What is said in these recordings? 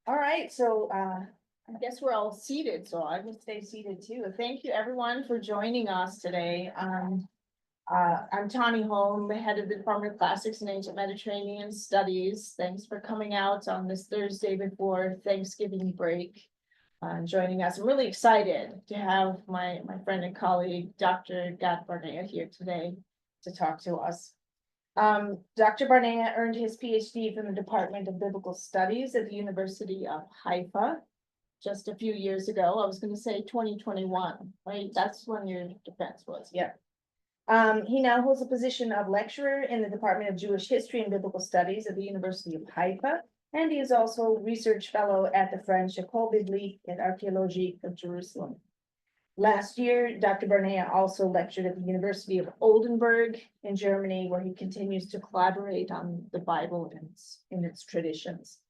All right, so I guess we're all seated, so I will stay seated too. Thank you, everyone, for joining us today. I'm Tani Holm, the head of the Department of Classics and Ancient Mediterranean Studies. Thanks for coming out on this Thursday before Thanksgiving break and joining us. I'm really excited to have my friend and colleague, Dr. Gad Barnea, here today to talk to us. Dr. Barnea earned his PhD from the Department of Biblical Studies at the University of Haifa just a few years ago. I was going to say 2021, right? That's when your defense was. Yeah. He now holds a position of lecturer in the Department of Jewish History and Biblical Studies at the University of Haifa, and he is also research fellow at the French École Biblique et Archéologique of Jerusalem. Last year, Dr. Barnea also lectured at the University of Oldenburg in Germany, where he continues to collaborate on the Bible in its traditions.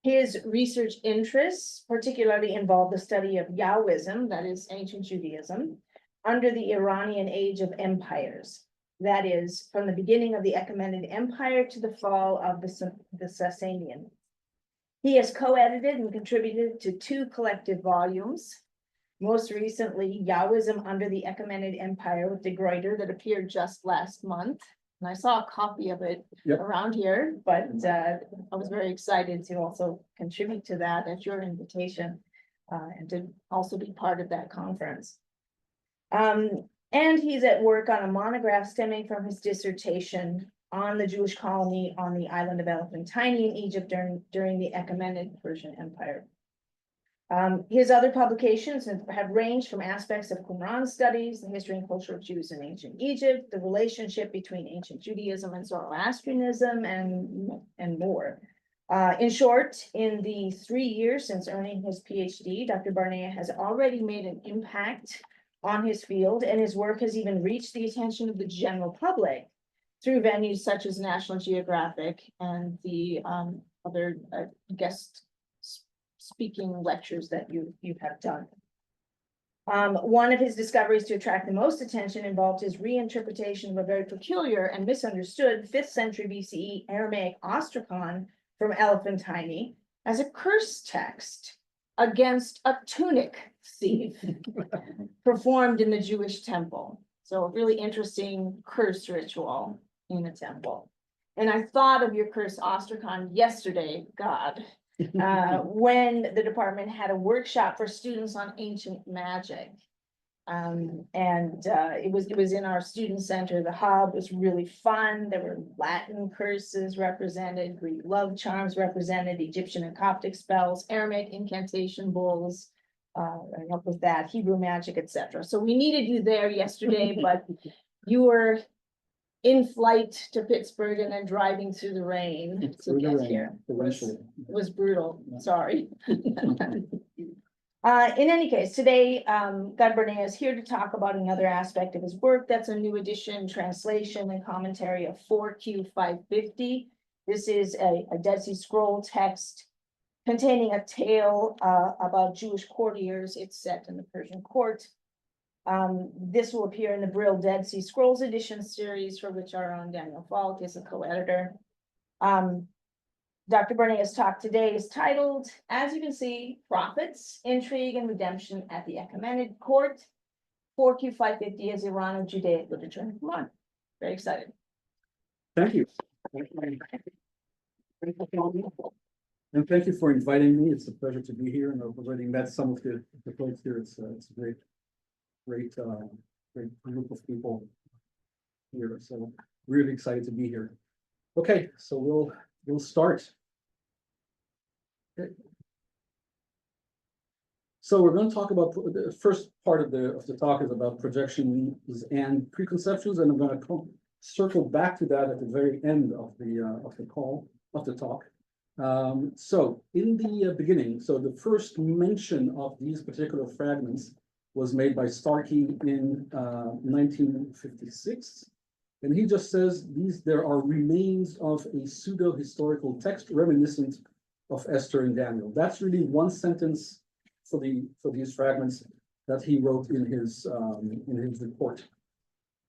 His research interests particularly involve the study of Yahwism, that is ancient Judaism, under the Iranian Age of Empires. That is, from the beginning of the Achaemenid Empire to the fall of the Sasanian. He has co-edited and contributed to 2 collective volumes. Most recently, Yahwism under the Achaemenid Empire with de Gruyter that appeared just last month. And I saw a copy of it around here, but I was very excited to also contribute to that at your invitation and to also be part of that conference. And he's at work on a monograph stemming from his dissertation on the Jewish colony on the island of Elephantine in Egypt during the Achaemenid Persian Empire. His other publications have ranged from aspects of Qumran studies, the history and culture of Jews in ancient Egypt, the relationship between ancient Judaism and Zoroastrianism, and more. In short, in the 3 years since earning his PhD, Dr. Barnea has already made an impact on his field, and his work has even reached the attention of the general public through venues such as National Geographic and the other guest speaking lectures that you have done. One of his discoveries to attract the most attention involved his reinterpretation of a very peculiar and misunderstood 5th century BCE Aramaic ostracon from Elephantine as a curse text against a tunic thief performed in the Jewish temple. So a really interesting curse ritual in a temple. And I thought of your curse ostracon yesterday, God, when the department had a workshop for students on ancient magic. It was in our student center. The hub was really fun. There were Latin curses represented, Greek love charms represented, Egyptian and Coptic spells, Aramaic incantation bowls, help with that, Hebrew magic, etc. So we needed you there yesterday, but you were in flight to Pittsburgh and then driving through the rain to get here. It was brutal. Sorry. In any case, today, Gad Barnea is here to talk about another aspect of his work. That's a new edition, translation, and commentary of 4Q550. This is a Dead Sea Scroll text containing a tale about Jewish courtiers. It's set in the Persian court. This will appear in the Brill Dead Sea Scrolls edition series, for which our own Daniel Falk is a co-editor. Dr. Barnea's talk today is titled, as you can see, Prophets, Intrigue, and Redemption at the Achaemenid Court. 4Q550 is Irano-Judaic literature. Come on, very excited. Thank you. And thank you for inviting me. It's a pleasure to be here, and I've already met some of the folks here. It's a great group of people here. So really excited to be here. Okay, so we'll start. Okay. So we're going to talk about the first part of the talk is about projections and preconceptions, and I'm going to circle back to that at the very end of the talk. So in the beginning, so the first mention of these particular fragments was made by Starkey in 1956. And he just says there are remains of a pseudo-historical text reminiscent of Esther and Daniel. That's really one sentence for these fragments that he wrote in his report.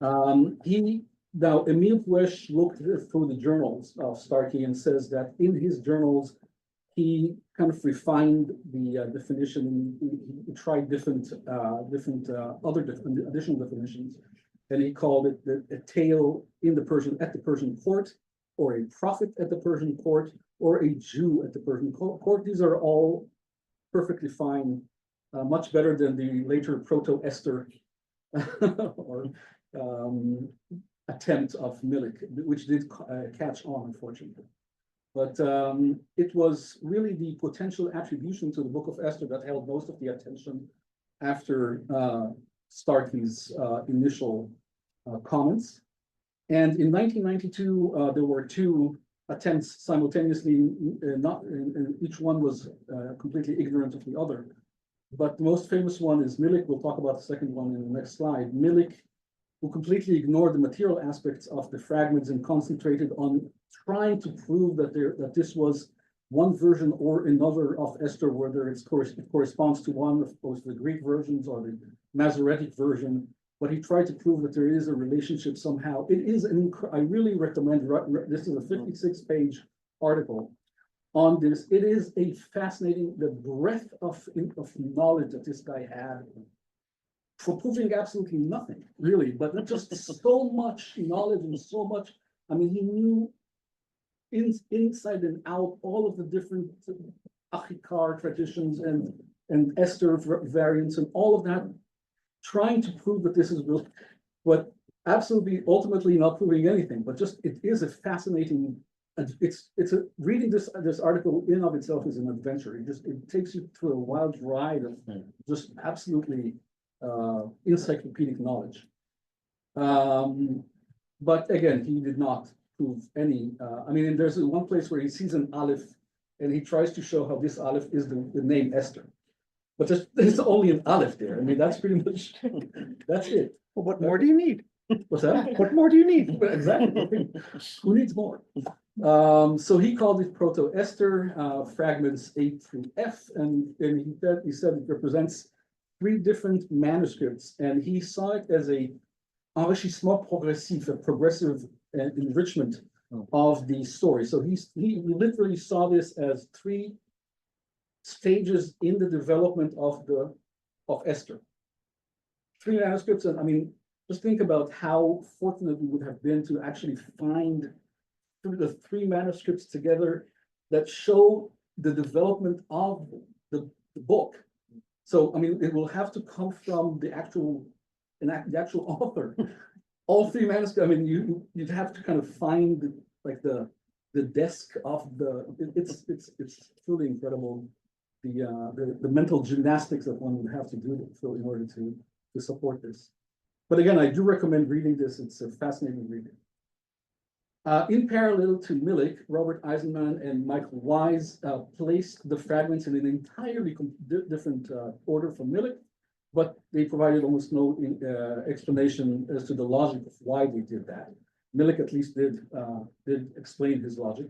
Emil Puesch looked through the journals of Starkey and says that in his journals, he kind of refined the definition. He tried different additional definitions, and he called it a tale in the Persian at the Persian court, or a prophet at the Persian court, or a Jew at the Persian court. These are all perfectly fine, much better than the later proto-Esther or attempt of Milik, which did catch on, unfortunately. But it was really the potential attribution to the Book of Esther that held most of the attention after Starkey's initial comments. And in 1992, there were two attempts simultaneously, and each one was completely ignorant of the other. But the most famous one is Milik. We'll talk about the second one in the next slide. Milik, who completely ignored the material aspects of the fragments and concentrated on trying to prove that this was one version or another of Esther, whether it corresponds to one of both the Greek versions or the Masoretic version. But he tried to prove that there is a relationship somehow. It is I really recommend. This is a 56-page article on this. It is a fascinating, the breadth of knowledge that this guy had for proving absolutely nothing, really, but just so much knowledge and so much. I mean, he knew inside and out all of the different Achikar traditions and Esther variants and all of that, trying to prove that this is real, but absolutely ultimately not proving anything. But just it is a fascinating. Reading this article in of itself is an adventure. It takes you through a wild ride of just absolutely encyclopedic knowledge. But again, he did not prove any. I mean, there's one place where he sees an aleph, and he tries to show how this aleph is the name Esther. But there's only an aleph there. I mean, that's pretty much that's it. Well, what more do you need? What's that? What more do you need? Exactly. Who needs more? So he called it Proto-Esther, fragments A through F, and he said it represents 3 different manuscripts, and he saw it as a enrichissement progressif, a progressive enrichment of the story. So he literally saw this as 3 stages in the development of Esther. 3 manuscripts, and I mean, just think about how fortunate we would have been to actually find the 3 manuscripts together that show the development of the book. So, I mean, it will have to come from the actual author. All 3 manuscripts. I mean, you'd have to kind of find the desk of it's truly incredible. The mental gymnastics that one would have to do in order to support this. But again, I do recommend reading this. It's a fascinating reading. In parallel to Milik, Robert Eisenman and Michael Wise placed the fragments in an entirely different order from Milik, but they provided almost no explanation as to the logic of why they did that. Milik at least did explain his logic.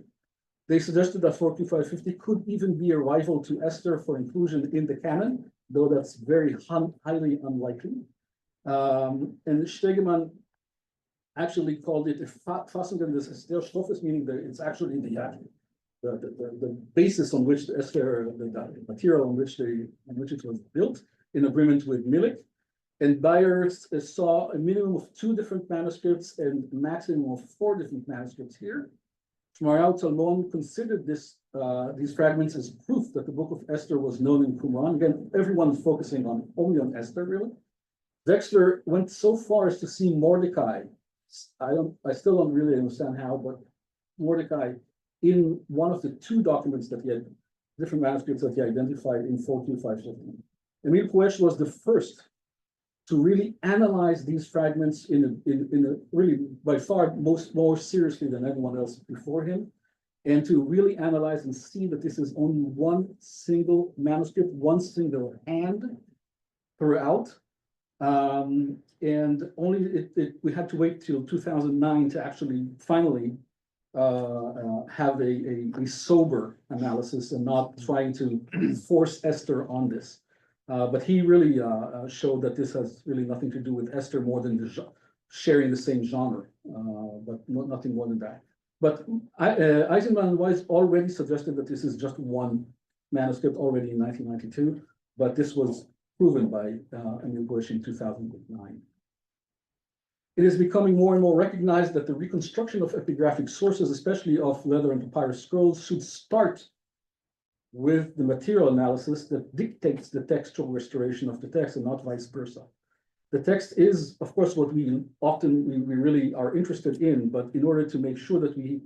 They suggested that 42550 could even be a rival to Esther for inclusion in the canon, though that's very highly unlikely. And Stegemann actually called it a Fassung des Esther-Stoffes, meaning that it's actually the basis on which the Esther, the material on which it was built, in agreement with Milik. And Bayer saw a minimum of 2 different manuscripts and a maximum of 4 different manuscripts here. Shmariah Talmon considered these fragments as proof that the book of Esther was known in Qumran. Again, everyone's focusing only on Esther, really. Wexler went so far as to see Mordecai. I still don't really understand how, but Mordecai in one of the 2 documents that he had, different manuscripts that he identified in 42550. Emil Puesch was the first to really analyze these fragments in a really by far more seriously than anyone else before him, and to really analyze and see that this is only one single manuscript, one single hand throughout. And only we had to wait till 2009 to actually finally have a sober analysis and not trying to force Esther on this. But he really showed that this has really nothing to do with Esther more than sharing the same genre, but nothing more than that. But Eisenman and Weiss already suggested that this is just one manuscript already in 1992, but this was proven by Emil Bush in 2009. It is becoming more and more recognized that the reconstruction of epigraphic sources, especially of leather and papyrus scrolls, should start with the material analysis that dictates the textual restoration of the text and not vice versa. The text is, of course, what we really are interested in, but in order to make sure that we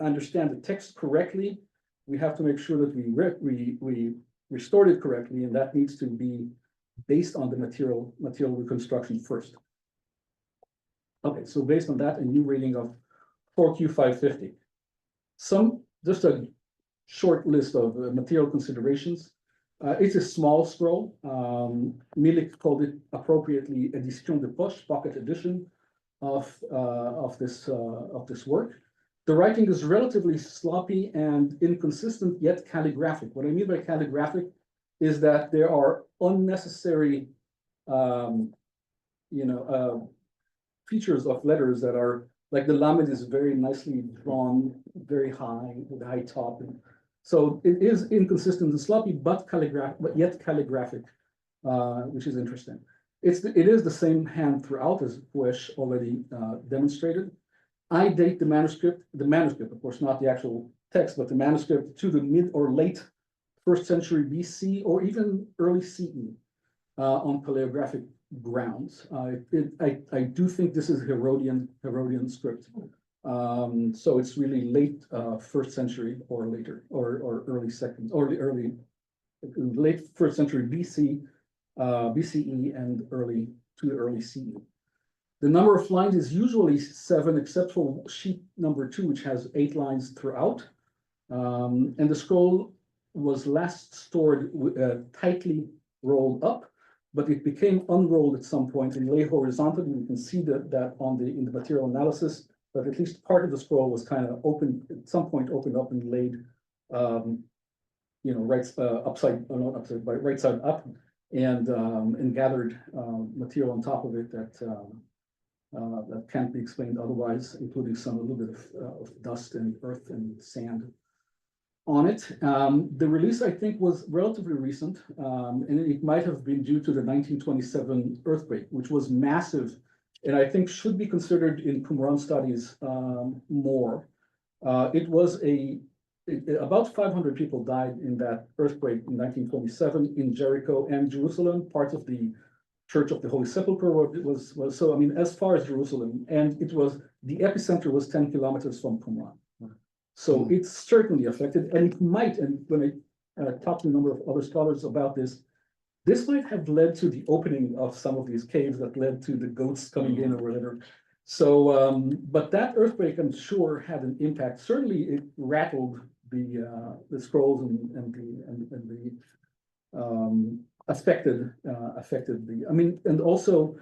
understand the text correctly, we have to make sure that we restored it correctly, and that needs to be based on the material reconstruction first. Okay, so based on that, a new reading of 4Q550. Just a short list of material considerations. It's a small scroll. Milik called it appropriately Edition de Poche, pocket edition of this work. The writing is relatively sloppy and inconsistent, yet calligraphic. What I mean by calligraphic is that there are unnecessary, features of letters that are like the lamed is very nicely drawn, very high with a high top, and so it is inconsistent and sloppy, but yet calligraphic, which is interesting. It is the same hand throughout, as Buesch already demonstrated. I date the manuscript, of course, not the actual text, but the manuscript to the mid or late 1st century BC or even early CE on paleographic grounds. I do think this is Herodian script. So it's really late 1st century or later, or early second, or the late 1st century BC, BCE and early CE. The number of lines is usually 7, except for sheet number 2, which has 8 lines throughout. And the scroll was last stored tightly rolled up, but it became unrolled at some point and lay horizontally. You can see that in the material analysis, but at least part of the scroll was kind of open at some point, opened up and laid, right side up, and gathered material on top of it that can't be explained otherwise, including a little bit of dust and earth and sand on it. The release, I think, was relatively recent, and it might have been due to the 1927 earthquake, which was massive, and I think should be considered in Qumran studies more. It was about 500 people died in that earthquake in 1927 in Jericho and Jerusalem. Parts of the Church of the Holy Sepulchre was so. I mean, as far as Jerusalem, and the epicenter was 10 kilometers from Qumran. So it's certainly affected, and it might. And when I talked to a number of other scholars about this might have led to the opening of some of these caves that led to the goats coming in or whatever. So, but that earthquake, I'm sure, had an impact. Certainly, it rattled the scrolls and the affected the. I mean, and also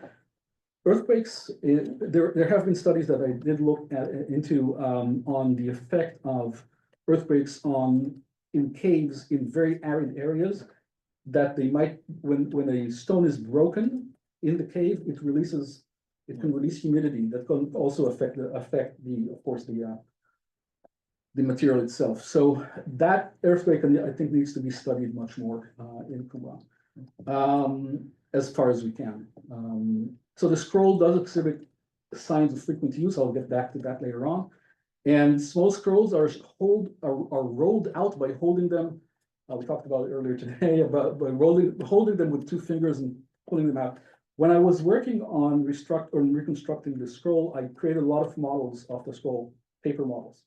earthquakes. There have been studies that I did look into on the effect of earthquakes in caves in very arid areas. That they might, when a stone is broken in the cave, it can release humidity that can also affect of course the material itself. So that earthquake, I think, needs to be studied much more in Qumran, as far as we can. So the scroll does exhibit signs of frequent use. I'll get back to that later on. And small scrolls are rolled out by holding them. We talked about it earlier today about by holding them with 2 fingers and pulling them out. When I was working on reconstructing the scroll, I created a lot of models of the scroll, paper models.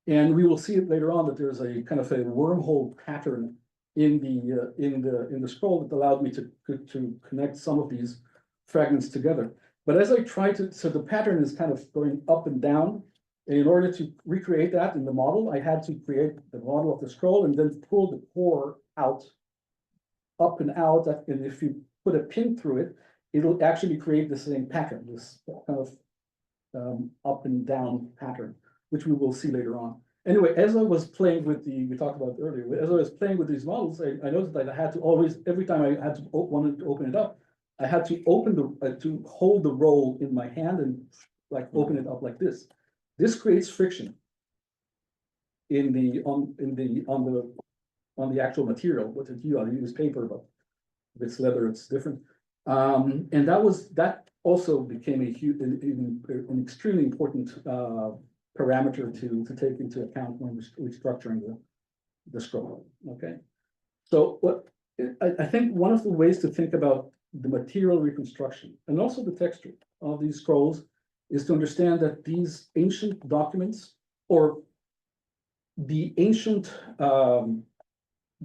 And we will see it later on that there's a kind of a wormhole pattern in the scroll that allowed me to connect some of these fragments together. But as I try so the pattern is kind of going up and down. And in order to recreate that in the model, I had to create the model of the scroll and then pull the core out, up and out. And if you put a pin through it, it'll actually create the same pattern, this kind of up and down pattern, which we will see later on. Anyway, as I was playing with we talked about it earlier, as I was playing with these models, I noticed that I had to always, every time I had to wanted to open it up, I had to to hold the roll in my hand and like open it up like this. This creates friction in the on the actual material. What did you use paper, but if it's leather, it's different. And that also became a huge, an extremely important parameter to take into account when restructuring the scroll. Okay, so what I think one of the ways to think about the material reconstruction and also the texture of these scrolls is to understand that these ancient documents or the ancient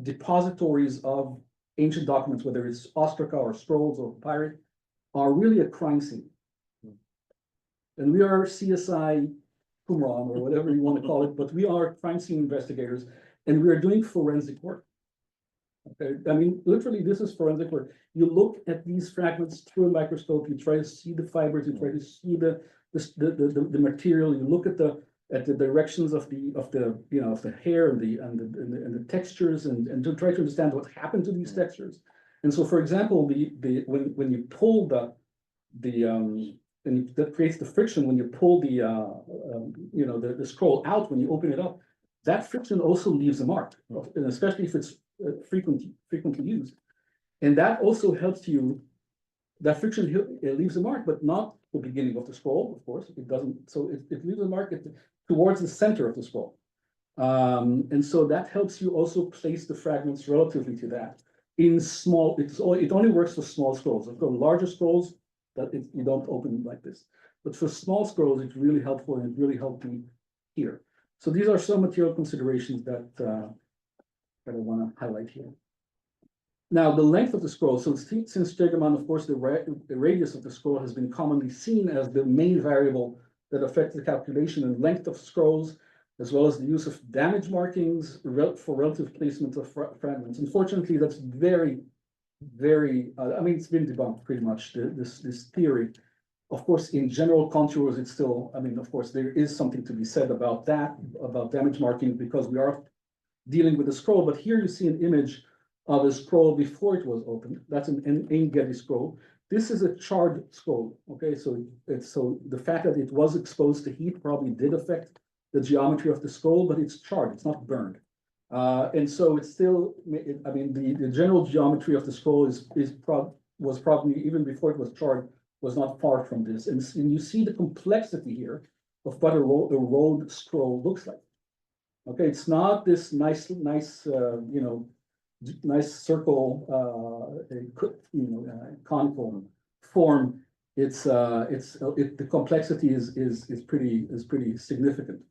depositories of ancient documents, whether it's ostraca or scrolls or papyri, are really a crime scene. And we are CSI Qumran or whatever you want to call it, but we are crime scene investigators and we are doing forensic work. Okay, I mean, literally, this is forensic work. You look at these fragments through a microscope, you try to see the fibers, you try to see the material, you look at the directions of the hair and the textures and to try to understand what happened to these textures. And so, for example, when you pull and that creates the friction when you pull the scroll out when you open it up, that friction also leaves a mark, and especially if it's frequently used. And that also helps you, that friction leaves a mark, but not the beginning of the scroll, of course, it doesn't, so it leaves a mark towards the center of the scroll. And so that helps you also place the fragments relatively to that. In small, it only works for small scrolls. For larger scrolls, you don't open like this. But for small scrolls, it's really helpful and it really helped me here. So these are some material considerations that I want to highlight here. Now, the length of the scroll. So since Stegeman, of course, the radius of the scroll has been commonly seen as the main variable that affects the calculation and length of scrolls, as well as the use of damage markings for relative placement of fragments. Unfortunately, that's very, I mean, it's been debunked pretty much, this theory. Of course, in general contours, it's still, I mean, of course, there is something to be said about that, about damage marking, because we are dealing with a scroll. But here you see an image of a scroll before it was opened. That's an Ein-Gedi scroll. This is a charred scroll. Okay, so the fact that it was exposed to heat probably did affect the geometry of the scroll, but it's charred. It's not burned, and so it's still. I mean, the general geometry of the scroll was probably even before it was charred was not far from this, and you see the complexity here of what a rolled scroll looks like. Okay, it's not this nice circle, conical form. The complexity is pretty significant.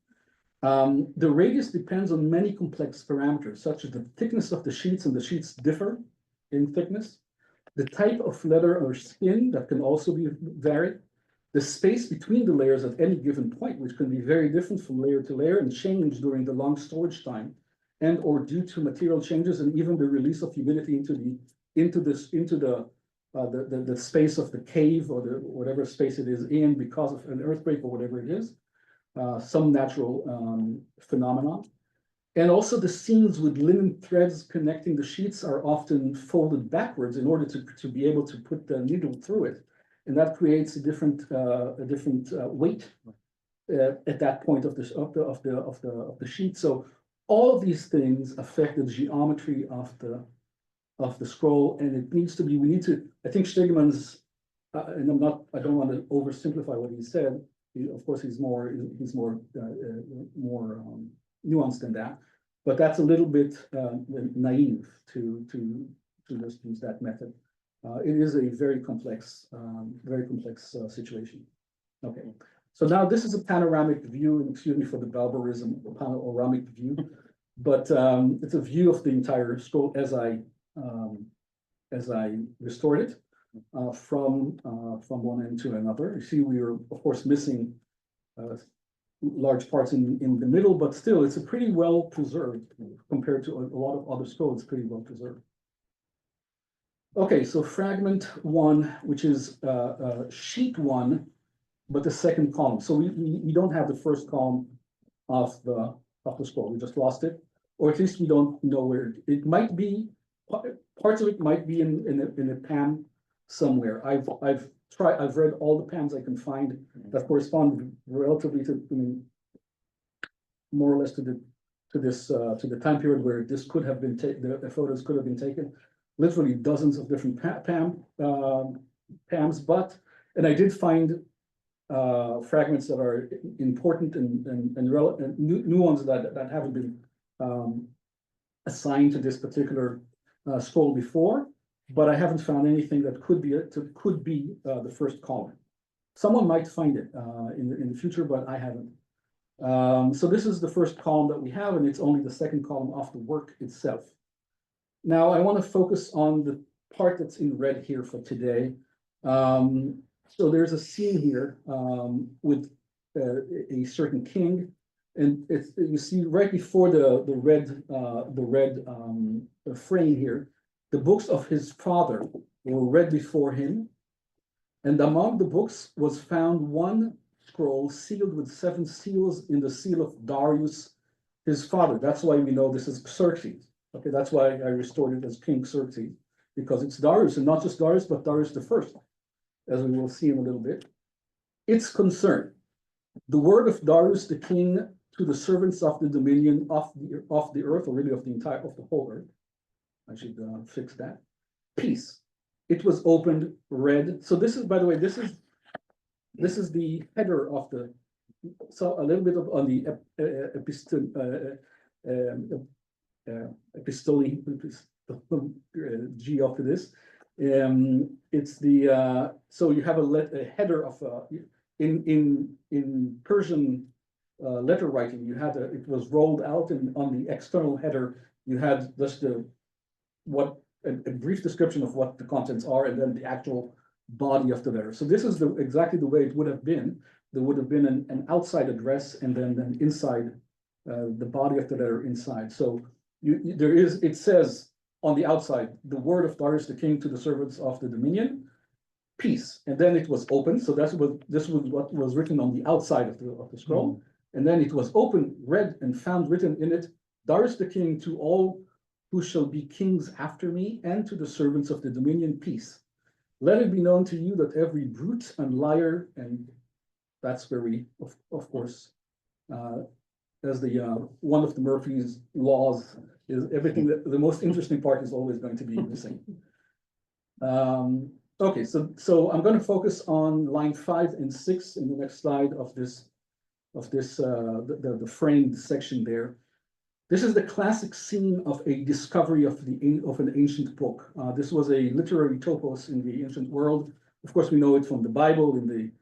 The radius depends on many complex parameters, such as the thickness of the sheets, and the sheets differ in thickness. The type of leather or skin that can also be varied. The space between the layers at any given point, which can be very different from layer to layer and change during the long storage time, and or due to material changes and even the release of humidity into the space of the cave or whatever space it is in because of an earthquake or whatever it is, some natural phenomenon. And also the seams with linen threads connecting the sheets are often folded backwards in order to be able to put the needle through it, and that creates a different weight at that point of the sheet. So all of these things affect the geometry of the scroll, and it needs to be. I think Stegeman's, and I don't want to oversimplify what he said. Of course, he's more nuanced than that, but that's a little bit naive to just use that method. It is a very complex situation. Okay, so now this is a panoramic view, and excuse me for the barbarism, panoramic view, but it's a view of the entire scroll as I restored it from one end to another. You see, we are of course missing large parts in the middle, but still, it's a pretty well preserved compared to a lot of other scrolls. Pretty well preserved. Okay, so fragment one, which is sheet one, but the second column. So we don't have the first column of the scroll. We just lost it, or at least we don't know where it might be. Parts of it might be in a PAM somewhere. I've I've read all the PAMs I can find that correspond relatively to, more or less to the time period where this could have been the photos could have been taken. Literally dozens of different PAMs, and I did find fragments that are important and relevant, new ones that haven't been assigned to this particular scroll before, but I haven't found anything that could be the first column. Someone might find it in the future, but I haven't. So this is the first column that we have, and it's only the second column of the work itself. Now I want to focus on the part that's in red here for today. So there's a scene here with a certain king, and you see right before the red frame here, the books of his father were read before him, and among the books was found one scroll sealed with 7 seals in the seal of Darius, his father. That's why we know this is Xerxes. Okay, that's why I restored it as King Xerxes, because it's Darius, and not just Darius, but Darius the first, as we will see in a little bit. It's concerned. The word of Darius the king to the servants of the dominion of the earth, or really of the whole earth. I should fix that. Peace. It was opened, read. So this is, by the way, this is the header of the. So a little bit of on the epistole G after this. It's the so you have a header of in Persian letter writing. You had it was rolled out, and on the external header you had just a brief description of what the contents are, and then the actual body of the letter. So this is exactly the way it would have been. There would have been an outside address, and then an inside the body of the letter inside. So it says on the outside, the word of Darius the king to the servants of the dominion, peace. And then it was open. So this was what was written on the outside of the scroll. Mm-hmm. And then it was open, read, and found written in it, Darius the king to all who shall be kings after me, and to the servants of the dominion, peace. Let it be known to you that every brute and liar, and that's where we, of course, as the one of the Murphy's laws is everything that the most interesting part is always going to be missing. Okay, so I'm going to focus on line 5 and 6 in the next slide of the framed section there. This is the classic scene of a discovery of an ancient book. This was a literary topos in the ancient world. Of course, we know it from the Bible, in the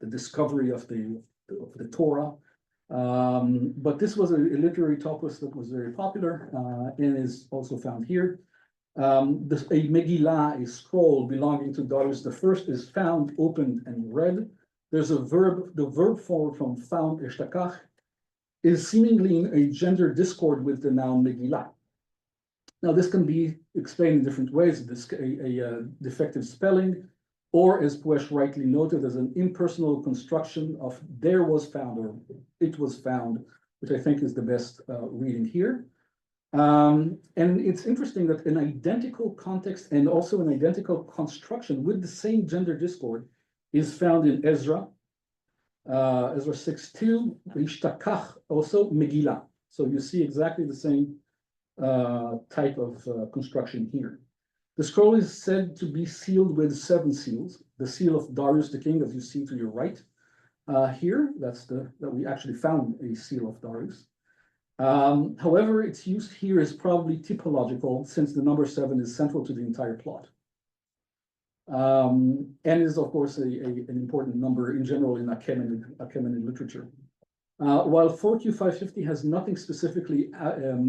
discovery of the Torah. But this was a literary topos that was very popular and is also found here. A Megillah, a scroll belonging to Darius I, is found, opened, and read. There's a verb, the verb form from found, eshtakach, is seemingly in a gender discord with the noun Megillah. Now, this can be explained in different ways. A defective spelling, or as Puesh rightly noted, as an impersonal construction of there was found or it was found, which I think is the best reading here. And it's interesting that an identical context and also an identical construction with the same gender discord is found in Ezra. Ezra 6:2, Ishtakach, also Megillah. So you see exactly the same type of construction here. The scroll is said to be sealed with 7 seals. The seal of Darius the king, as you see to your right here, that we actually found a seal of Darius. However, its use here is probably typological, since the number 7 is central to the entire plot. And is, of course, an important number in general in Achaemenid literature. While 4Q550 has nothing specifically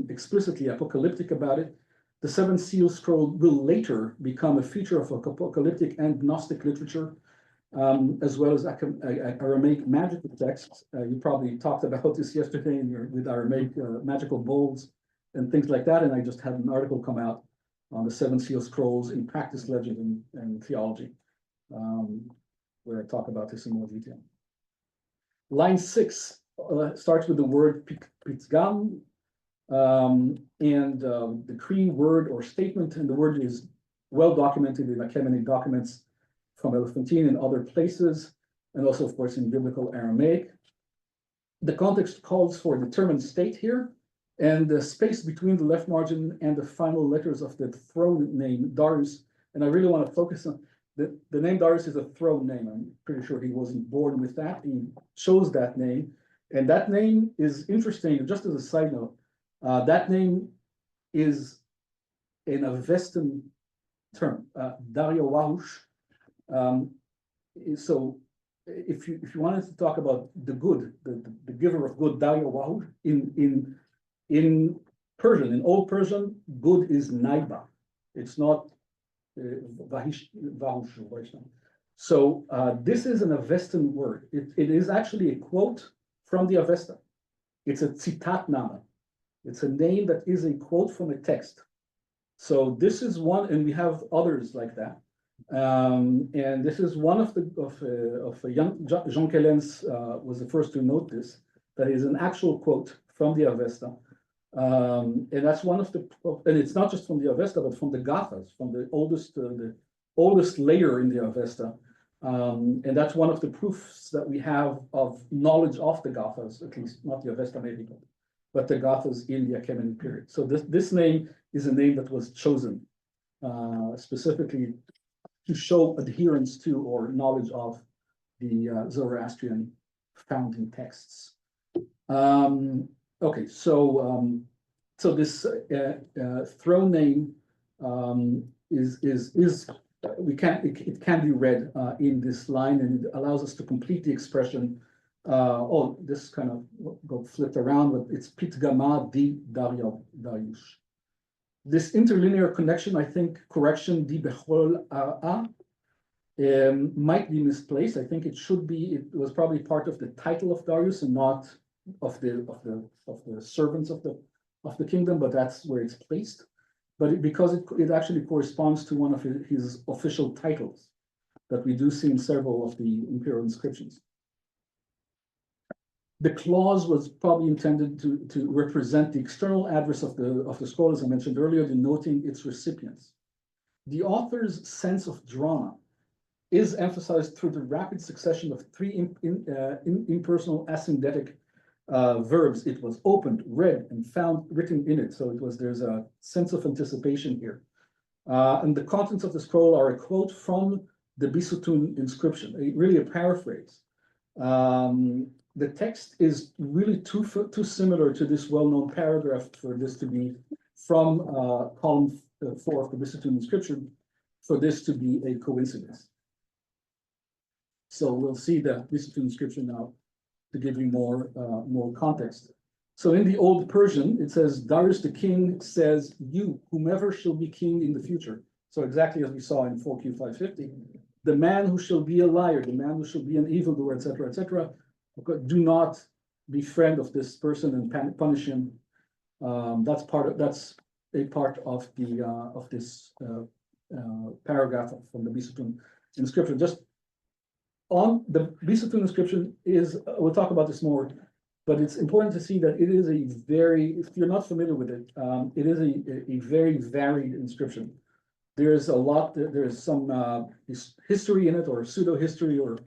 explicitly apocalyptic about it, the 7 seal scroll will later become a feature of apocalyptic and Gnostic literature, as well as Aramaic magical texts. You probably talked about this yesterday with Aramaic magical bowls and things like that, and I just had an article come out on the 7 seal scrolls in practice, legend, and theology, where I talk about this in more detail. Line 6 starts with the word pitzgam, and decree, word, or statement, and the word is well documented in Achaemenid documents from Elephantine and other places, and also, of course, in biblical Aramaic. The context calls for a determined state here, and the space between the left margin and the final letters of the throne name, Darius, and I really want to focus on the name Darius is a throne name. I'm pretty sure he wasn't born with that. He chose that name, and that name is interesting. Just as a side note, that name is an Avestan term, Dario Wahush. So if you wanted to talk about the good, the giver of good, Dario Wahush, in Persian, in Old Persian, good is Naiba. It's not Vahush. So this is an Avestan word. It is actually a quote from the Avesta. It's a Tzitat Nama. It's a name that is a quote from a text. So this is one, and we have others like that. And this is one of Jean Quelens was the first to note this. That is an actual quote from the Avesta. And that's one of the, and it's not just from the Avesta, but from the Gathas, from the oldest layer in the Avesta. And that's one of the proofs that we have of knowledge of the Gathas, at least not the Avesta maybe, but the Gathas in the Achaemenid period. So this name is a name that was chosen specifically to show adherence to or knowledge of the Zoroastrian founding texts. Okay, so this throne name it can be read in this line, and it allows us to complete the expression. This kind of got flipped around, but it's Pitgama di Darius. This interlinear connection, I think, correction di Bechol A might be misplaced. I think it should be. It was probably part of the title of Darius and not of the servants of the kingdom, but that's where it's placed. But because it actually corresponds to one of his official titles that we do see in several of the imperial inscriptions. The clause was probably intended to represent the external address of the scroll, as I mentioned earlier, denoting its recipients. The author's sense of drama is emphasized through the rapid succession of three impersonal asyndetic verbs. It was opened, read, and found written in it. So there's a sense of anticipation here. And the contents of the scroll are a quote from the Behistun inscription, really a paraphrase. The text is really too similar to this well-known paragraph for this to be from column 4 of the Behistun inscription, for this to be a coincidence. So we'll see the Behistun inscription now to give you more context. So in the Old Persian, it says, Darius the king says, you, whomever shall be king in the future. So exactly as we saw in 4Q 550, the man who shall be a liar, the man who shall be an evildoer, etc., etc., do not be friend of this person and punish him. That's a part of this paragraph from the Behistun inscription. Just on the Behistun inscription we'll talk about this more, but it's important to see that it is a very, if you're not familiar with it, it is a very varied inscription. There's some history in it, or pseudo-history, or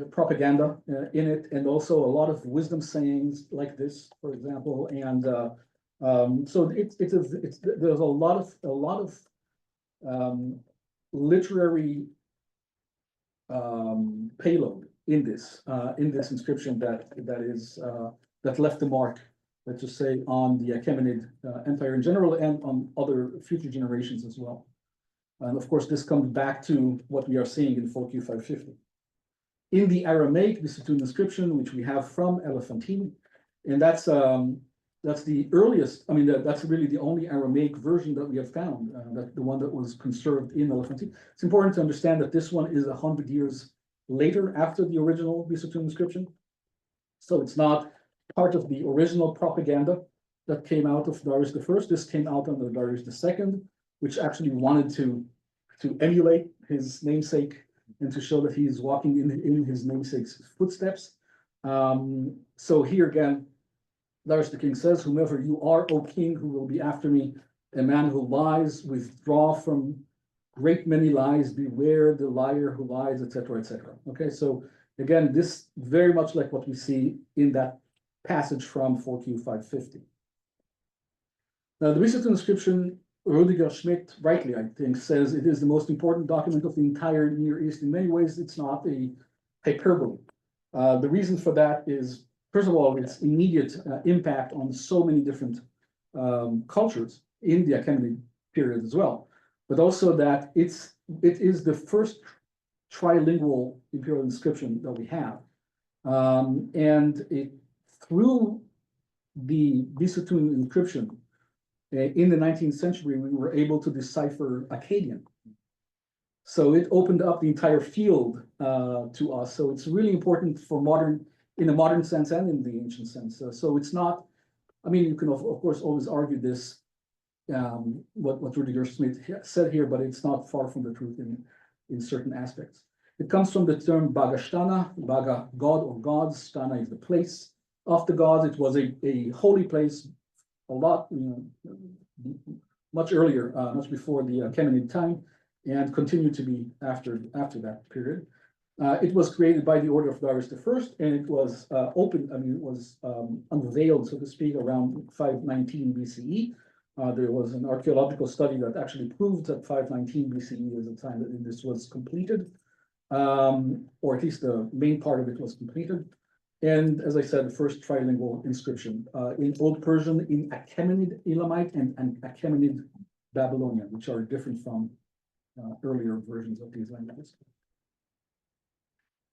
propaganda in it, and also a lot of wisdom sayings like this, for example. And so there's a lot of literary payload in this inscription that left a mark, let's just say, on the Achaemenid Empire in general and on other future generations as well. And of course, this comes back to what we are seeing in 4Q 550. In the Aramaic Behistun inscription, which we have from Elephantine, and that's the earliest. I mean, that's really the only Aramaic version that we have found. That the one that was conserved in Elephantine. It's important to understand that this one is 100 years later after the original Behistun inscription, so it's not part of the original propaganda that came out of Darius I. This came out under Darius II, which actually wanted to emulate his namesake and to show that he is walking in his namesake's footsteps. So here again, Darius the king says, whomever you are, O king, who will be after me, a man who lies, withdraw from great many lies, beware the liar who lies, etc., etc. Okay, so again, this very much like what we see in that passage from 4Q 550. Now, the recent inscription, Rudiger Schmidt, rightly, I think, says it is the most important document of the entire Near East. In many ways, it's not a hyperbole. The reason for that is, first of all, its immediate impact on so many different cultures in the Achaemenid period as well, but also that it is the first trilingual imperial inscription that we have. And through the Behistun inscription in the 19th century, we were able to decipher Akkadian. So it opened up the entire field to us. So it's really important for in a modern sense and in the ancient sense. So it's not, I mean, you can of course always argue this, what Rudiger Schmidt said here, but it's not far from the truth in certain aspects. It comes from the term Bagastana, Baga, God or gods, Stana is the place of the gods. It was a holy place a lot, much earlier, much before the Achaemenid time, and continued to be after that period. It was created by the order of Darius I, and it was unveiled, so to speak, around 519 BCE. There was an archaeological study that actually proved that 519 BCE is the time that this was completed, or at least the main part of it was completed. And as I said, the first trilingual inscription in Old Persian, in Achaemenid Elamite and Achaemenid Babylonian, which are different from earlier versions of these languages.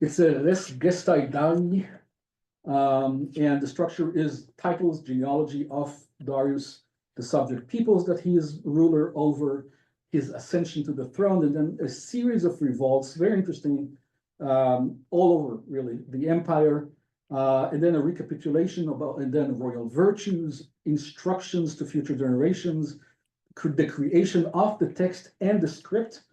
It's a res gestai Dari, and the structure is titles, genealogy of Darius, the subject peoples that he is ruler over, his ascension to the throne, and then a series of revolts, very interesting, all over really the empire, and then a recapitulation about, and then royal virtues, instructions to future generations, the creation of the text and the script.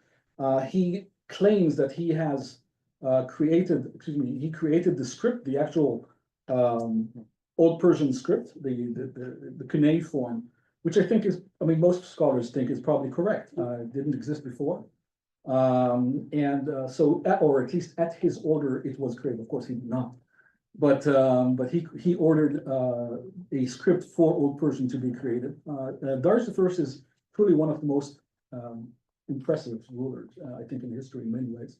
He claims that he has he created the script, the actual Old Persian script, the cuneiform, which I think is, I mean, most scholars think is probably correct. It didn't exist before. Or at least at his order, it was created. Of course, he did not. But he ordered a script for Old Persian to be created. Darius I is truly one of the most impressive rulers, I think, in history in many ways.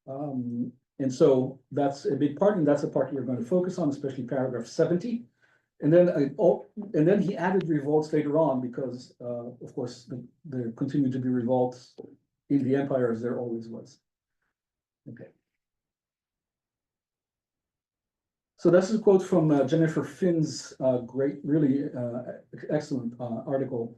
And so that's a big part, and that's the part we're going to focus on, especially paragraph 70. And then he added revolts later on because, of course, there continued to be revolts in the empire as there always was. Okay. So this is a quote from Jennifer Finn's great, really excellent article.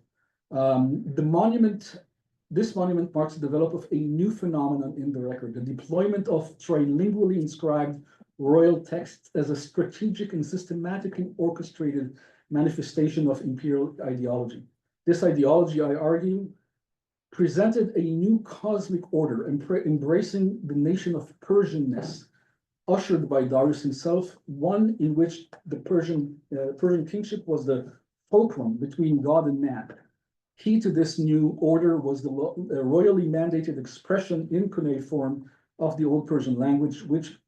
This monument marks the development of a new phenomenon in the record, the deployment of trilingually inscribed royal texts as a strategic and systematically orchestrated manifestation of imperial ideology. This ideology, I argue, presented a new cosmic order, embracing the nation of Persianness, ushered by Darius himself, one in which the Persian kingship was the fulcrum between God and man. Key to this new order was the royally mandated expression in cuneiform of the Old Persian language, which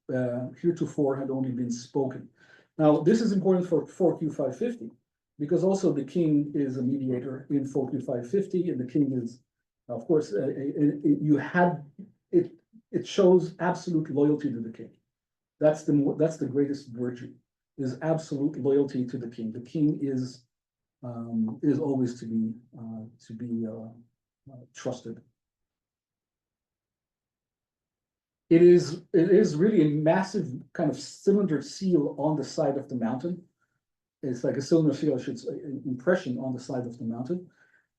heretofore had only been spoken. Now, this is important for 4Q 550, because also the king is a mediator in 4Q 550, and the king is, of course, it shows absolute loyalty to the king. That's the greatest virtue, is absolute loyalty to the king. The king is always to be trusted. It is really a massive kind of cylinder seal on the side of the mountain. It's like a cylinder seal, I should say, an impression on the side of the mountain.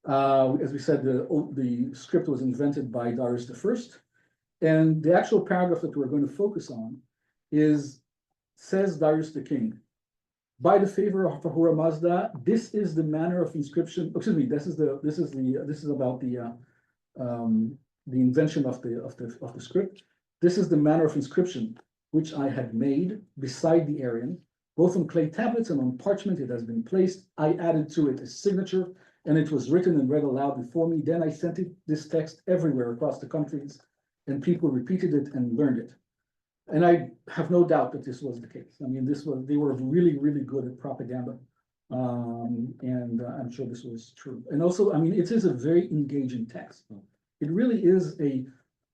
As we said, the script was invented by Darius I, and the actual paragraph that we're going to focus on says Darius the king, by the favor of Ahura Mazda, this is the manner of inscription. Excuse me. This is about the invention of the script. This is the manner of inscription which I had made beside the Aryan, both on clay tablets and on parchment. It has been placed. I added to it a signature and it was written and read aloud before me. Then I sent this text everywhere across the countries, and people repeated it and learned it. And I have no doubt that this was the case. I mean, they were really, really good at propaganda. And I'm sure this was true. And also, I mean, it is a very engaging text. It really is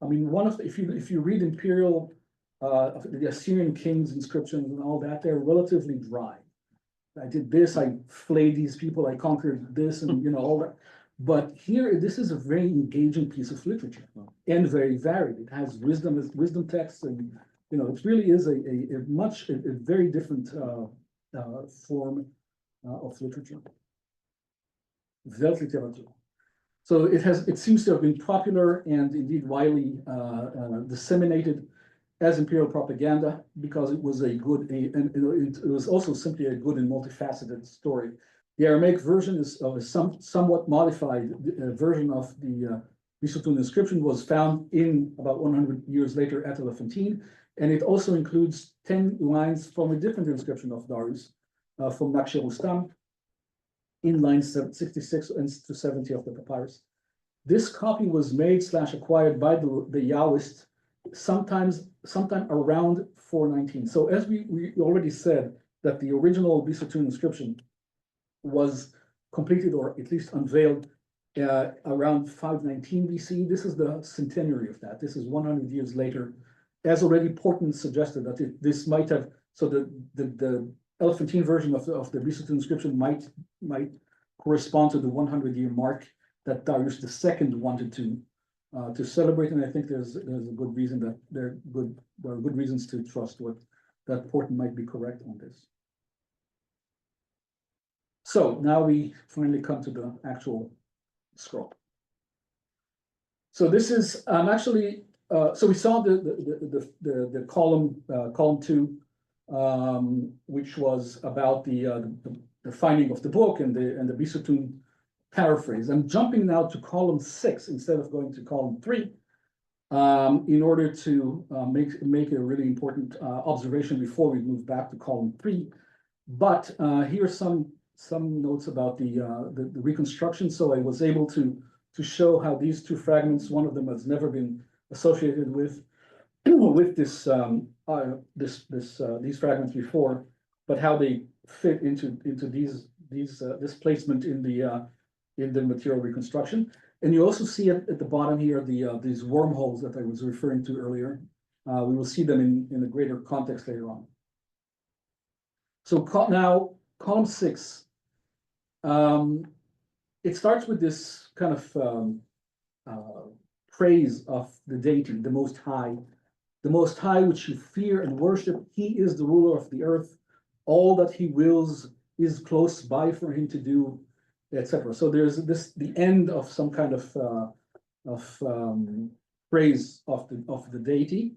I mean, if you read imperial, the Assyrian kings' inscriptions and all that, they're relatively dry. I did this, I flayed these people, I conquered this, and you know, all that. But here, this is a very engaging piece of literature and very varied. It has wisdom texts, and you know, it really is a very different form of literature. Weltliteratur. So it seems to have been popular and indeed widely disseminated as imperial propaganda because it was and it was also simply a good and multifaceted story. The Aramaic version is a somewhat modified version of the Behistun inscription, was found in about 100 years later at Elephantine, and it also includes 10 lines from a different inscription of Darius, from Nakhsher in lines 66 to 70 of the papyrus. This copy was made / acquired by the Yahwist sometime around 419. So as we already said that the original Behistun inscription was completed or at least unveiled around 519 BC. This is the centenary of that. This is 100 years later. As already Porton suggested that this might have, so the Elephantine version of the Behistun inscription might correspond to the 100-year mark that Darius II wanted to celebrate, and I think there's a good reason that there are good reasons to trust that Porton might be correct on this. So now we finally come to the actual scroll. So this is actually so we saw the column 2, which was about the finding of the book and the Behistun paraphrase. I'm jumping now to column 6 instead of going to column 3 in order to make a really important observation before we move back to column 3. But here are some notes about the reconstruction. So I was able to show how these two fragments, one of them has never been associated with these fragments before, but how they fit into this placement in the material reconstruction. And you also see at the bottom here these wormholes that I was referring to earlier. We will see them in a greater context later on. So now column 6. It starts with this kind of praise of the deity, the Most High, which you fear and worship. He is the ruler of the earth. All that he wills is close by for him to do, etc. So there's the end of some kind of praise of the deity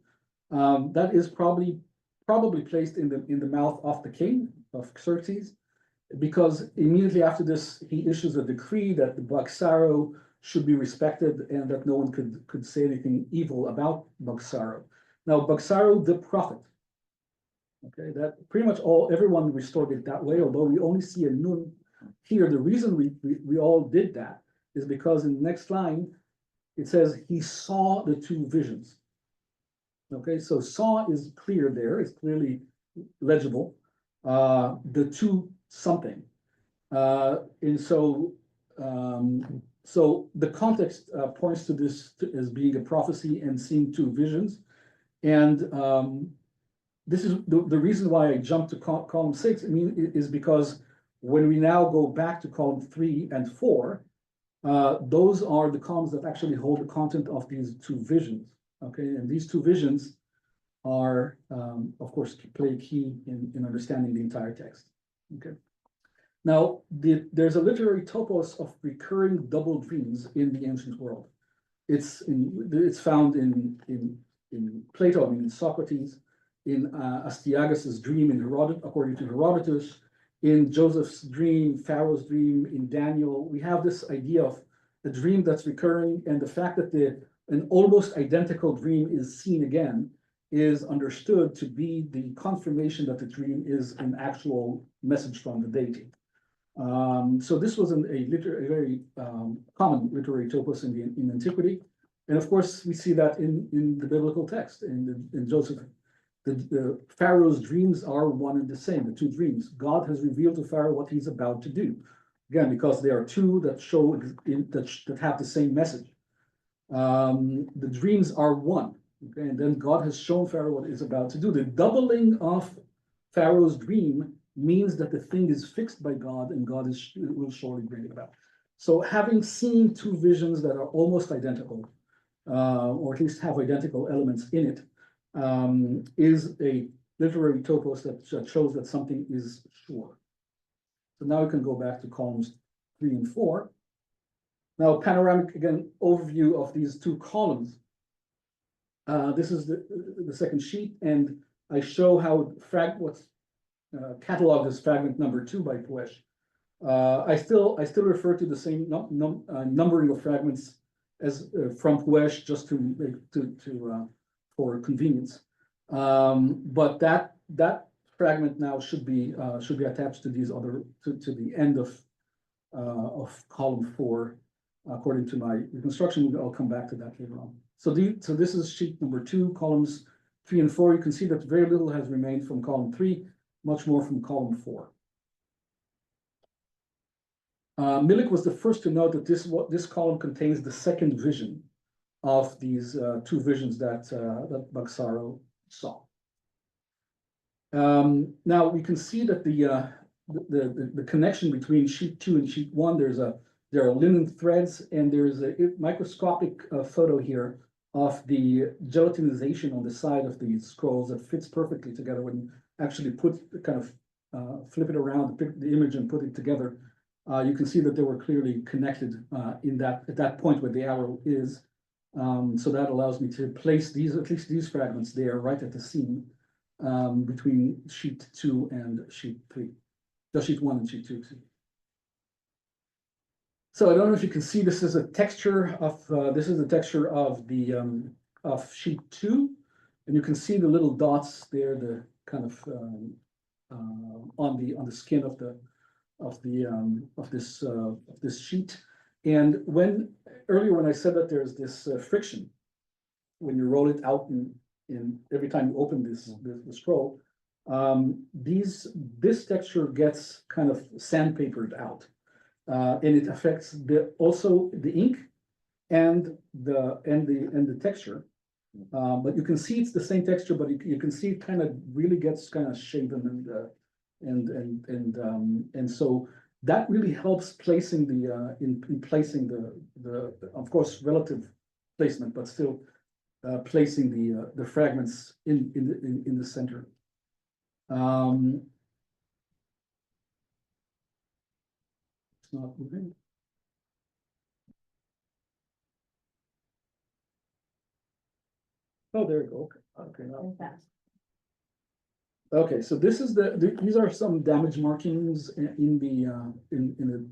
that is probably placed in the mouth of the king of Xerxes, because immediately after this he issues a decree that the Bagsaro should be respected and that no one could say anything evil about Bagsaro. Now Bagsaro the prophet, okay, that pretty much everyone restored it that way, although we only see a nun here. The reason we all did that is because in the next line it says he saw the two visions. Okay, so saw is clear there, it's clearly legible. The two something, and so the context points to this as being a prophecy and seeing two visions, and this is the reason why I jumped to column 6. I mean, is because when we now go back to column 3 and 4, those are the columns that actually hold the content of these two visions. Okay, and these two visions are, of course, play a key in understanding the entire text. Okay. Now, there's a literary topos of recurring double dreams in the ancient world. It's found in Plato, I mean in Socrates, in Astyages' dream according to Herodotus, in Joseph's dream, Pharaoh's dream, in Daniel. We have this idea of a dream that's recurring, and the fact that an almost identical dream is seen again is understood to be the confirmation that the dream is an actual message from the deity. So this was a very common literary topos in antiquity. And of course, we see that in the biblical text, in Joseph. The Pharaoh's dreams are one and the same, the two dreams. God has revealed to Pharaoh what he's about to do. Again, because there are two that show that have the same message. The dreams are one. Okay, and then God has shown Pharaoh what he's about to do. The doubling of Pharaoh's dream means that the thing is fixed by God and God will surely bring it about. So having seen two visions that are almost identical, or at least have identical elements in it, is a literary topos that shows that something is sure. So now we can go back to columns 3 and 4. Now, panoramic, again, overview of these two columns. This is the second sheet, and I show how what's cataloged as fragment number 2 by Puesh. I still refer to the same numbering of fragments as from Puesh, just for convenience. But that fragment now should be attached to these other to the end of column 4, according to my reconstruction. I'll come back to that later on. So this is sheet number 2, columns 3 and 4. You can see that very little has remained from column 3, much more from column 4. Milik was the first to note that this column contains the second vision of these two visions that Bagsaro saw. Now we can see that the connection between sheet 2 and sheet 1, there are linen threads, and there's a microscopic photo here of the gelatinization on the side of these scrolls that fits perfectly together when you actually flip it around, pick the image and put it together. You can see that they were clearly connected at that point where the arrow is. So that allows me to place at least these fragments there, right at the seam between sheet 2 and sheet 3. Sheet 1 and sheet 2. So I don't know if you can see, this is a texture of of sheet 2, and you can see the little dots there, the kind of on the skin of this sheet. And earlier when I said that there's this friction when you roll it out in every time you open the scroll, this texture gets kind of sandpapered out, and it affects also the ink and the texture. But you can see it's the same texture, but you can see it kind of really gets kind of shaven and so that really helps placing in placing the of course relative placement, but still placing the fragments in the center. It's not moving. Oh, there you go. Okay. Now. Okay, so this is these are some damage markings in a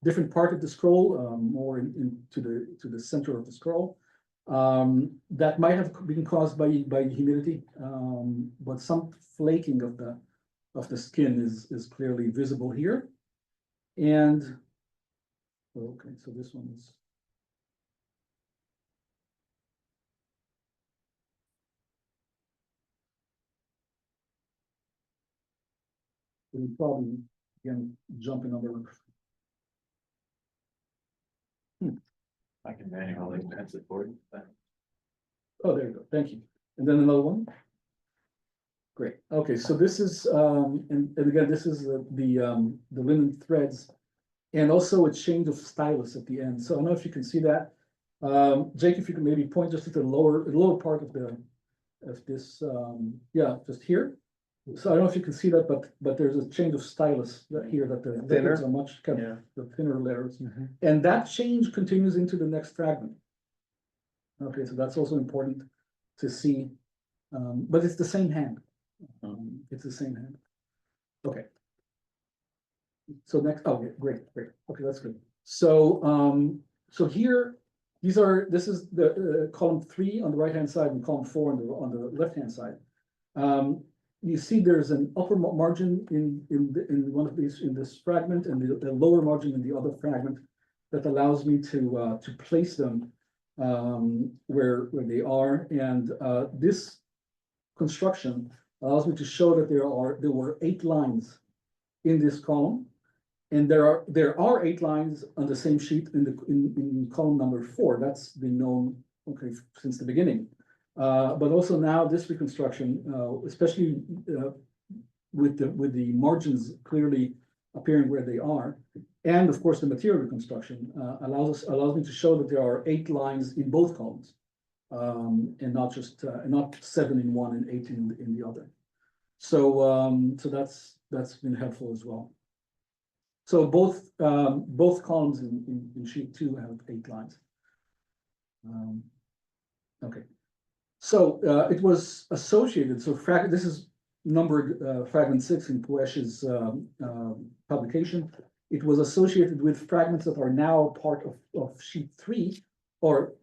different part of the scroll, more to the center of the scroll. That might have been caused by humidity, but some flaking of the skin is clearly visible here. And okay, so this one is. We'll probably again jump in on the roof. I can manually advance it for you. Oh, there you go. Thank you. And then another one. Great. Okay, so this is and again, this is the linen threads, and also a change of stylus at the end. So I don't know if you can see that. Jake, if you can maybe point just at the lower part of this. Yeah, just here. So I don't know if you can see that, but there's a change of stylus here that the letters are much kind of the thinner letters, and that change continues into the next fragment. Okay, so that's also important to see, but it's the same hand. It's the same hand. Okay. So next, okay, great. Okay, that's good. So so here, this is the column 3 on the right hand side and column 4 on the left hand side. you see there's an upper margin in one of these, in this fragment, and the lower margin in the other fragment that allows me to place them where they are. And this construction allows me to show that there were 8 lines in this column. And there are 8 lines on the same sheet in column number 4. That's been known, okay, since the beginning. But also now this reconstruction, especially with the margins clearly appearing where they are, and of course the material reconstruction allows me to show that there are 8 lines in both columns, and not just not 7 in one and 8 in the other. So that's been helpful as well. So both columns in sheet 2 have 8 lines. Okay. So it was associated. So this is numbered fragment 6 in Puesh's publication. It was associated with fragments that are now part of sheet 3, or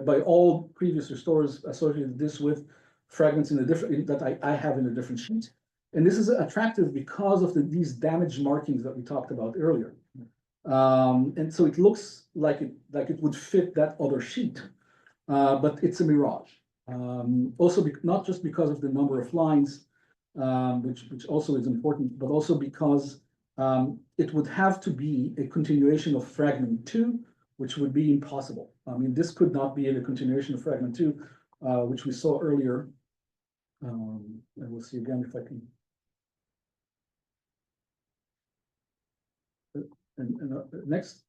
by all previous restorers associated this with fragments in a different that I have in a different sheet. And this is attractive because of these damage markings that we talked about earlier. And so it looks like it would fit that other sheet, but it's a mirage. Also, not just because of the number of lines, which also is important, but also because it would have to be a continuation of fragment 2, which would be impossible. I mean, this could not be a continuation of fragment 2, which we saw earlier. And we'll see again if I can. And next.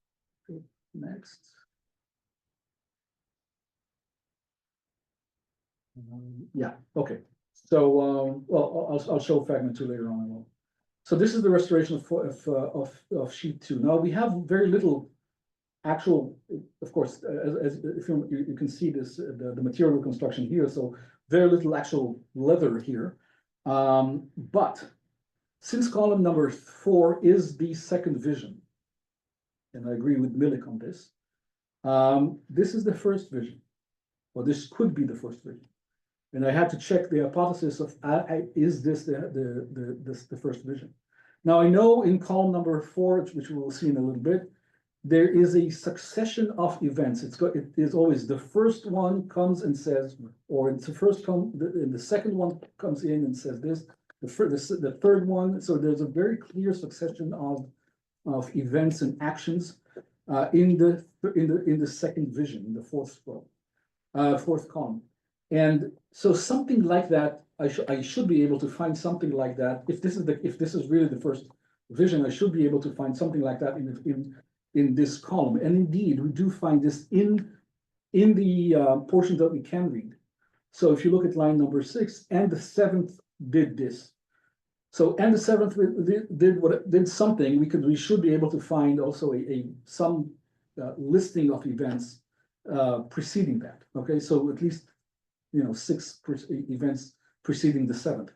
Yeah, okay. So, well, I'll show fragment 2 later on. So this is the restoration of sheet 2. Now we have very little actual, of course, as if you can see this, the material reconstruction here. So very little actual leather here. But since column number 4 is the second vision, and I agree with Milik on this, this is the first vision, or this could be the first vision. And I had to check the hypothesis of is this the first vision? Now I know in column number 4, which we will see in a little bit, there is a succession of events. It is always the first one comes and says, or it's the second one comes in and says this, the third one. So there's a very clear succession of events and actions in the second vision, in the fourth column. And so something like that, I should be able to find something like that. If this is really the first vision, I should be able to find something like that in this column. And indeed, we do find this in the portion that we can read. So if you look at line number 6, and the 7th did this. So and the 7th did something. We should be able to find also some listing of events preceding that. Okay, so at least 6 events preceding the 7th.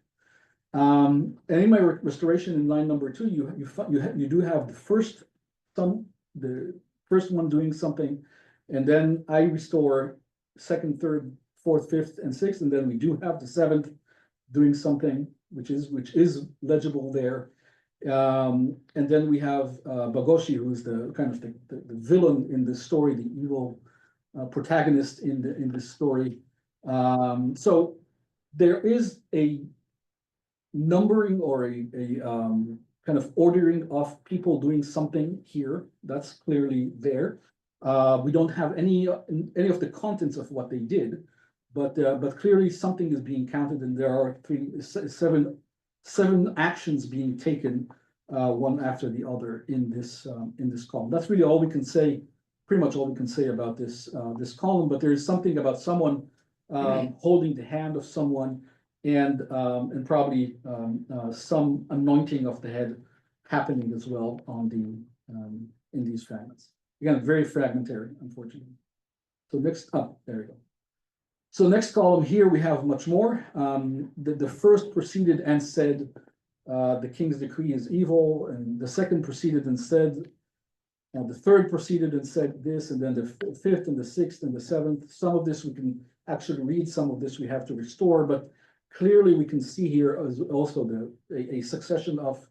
And in my restoration in line number 2, you do have the first one doing something, and then I restore 2nd, 3rd, 4th, 5th, and 6th, and then we do have the 7th doing something, which is legible there. And then we have Bagoshi, who is the kind of the villain in this story, the evil protagonist in this story. So there is a numbering or a kind of ordering of people doing something here. That's clearly there. We don't have any of the contents of what they did, but clearly something is being counted, and there are seven actions being taken, one after the other in this column. That's really all we can say. Pretty much all we can say about this column. But there is something about someone holding the hand of someone, and probably some anointing of the head happening as well in these fragments. Again, very fragmentary, unfortunately. So next up, there we go. So next column here we have much more. The first proceeded and said, the king's decree is evil, and the second proceeded and said, and the third proceeded and said this, and then the 5th and the 6th and the 7th. Some of this we can actually read, some of this we have to restore, but clearly we can see here as also a succession of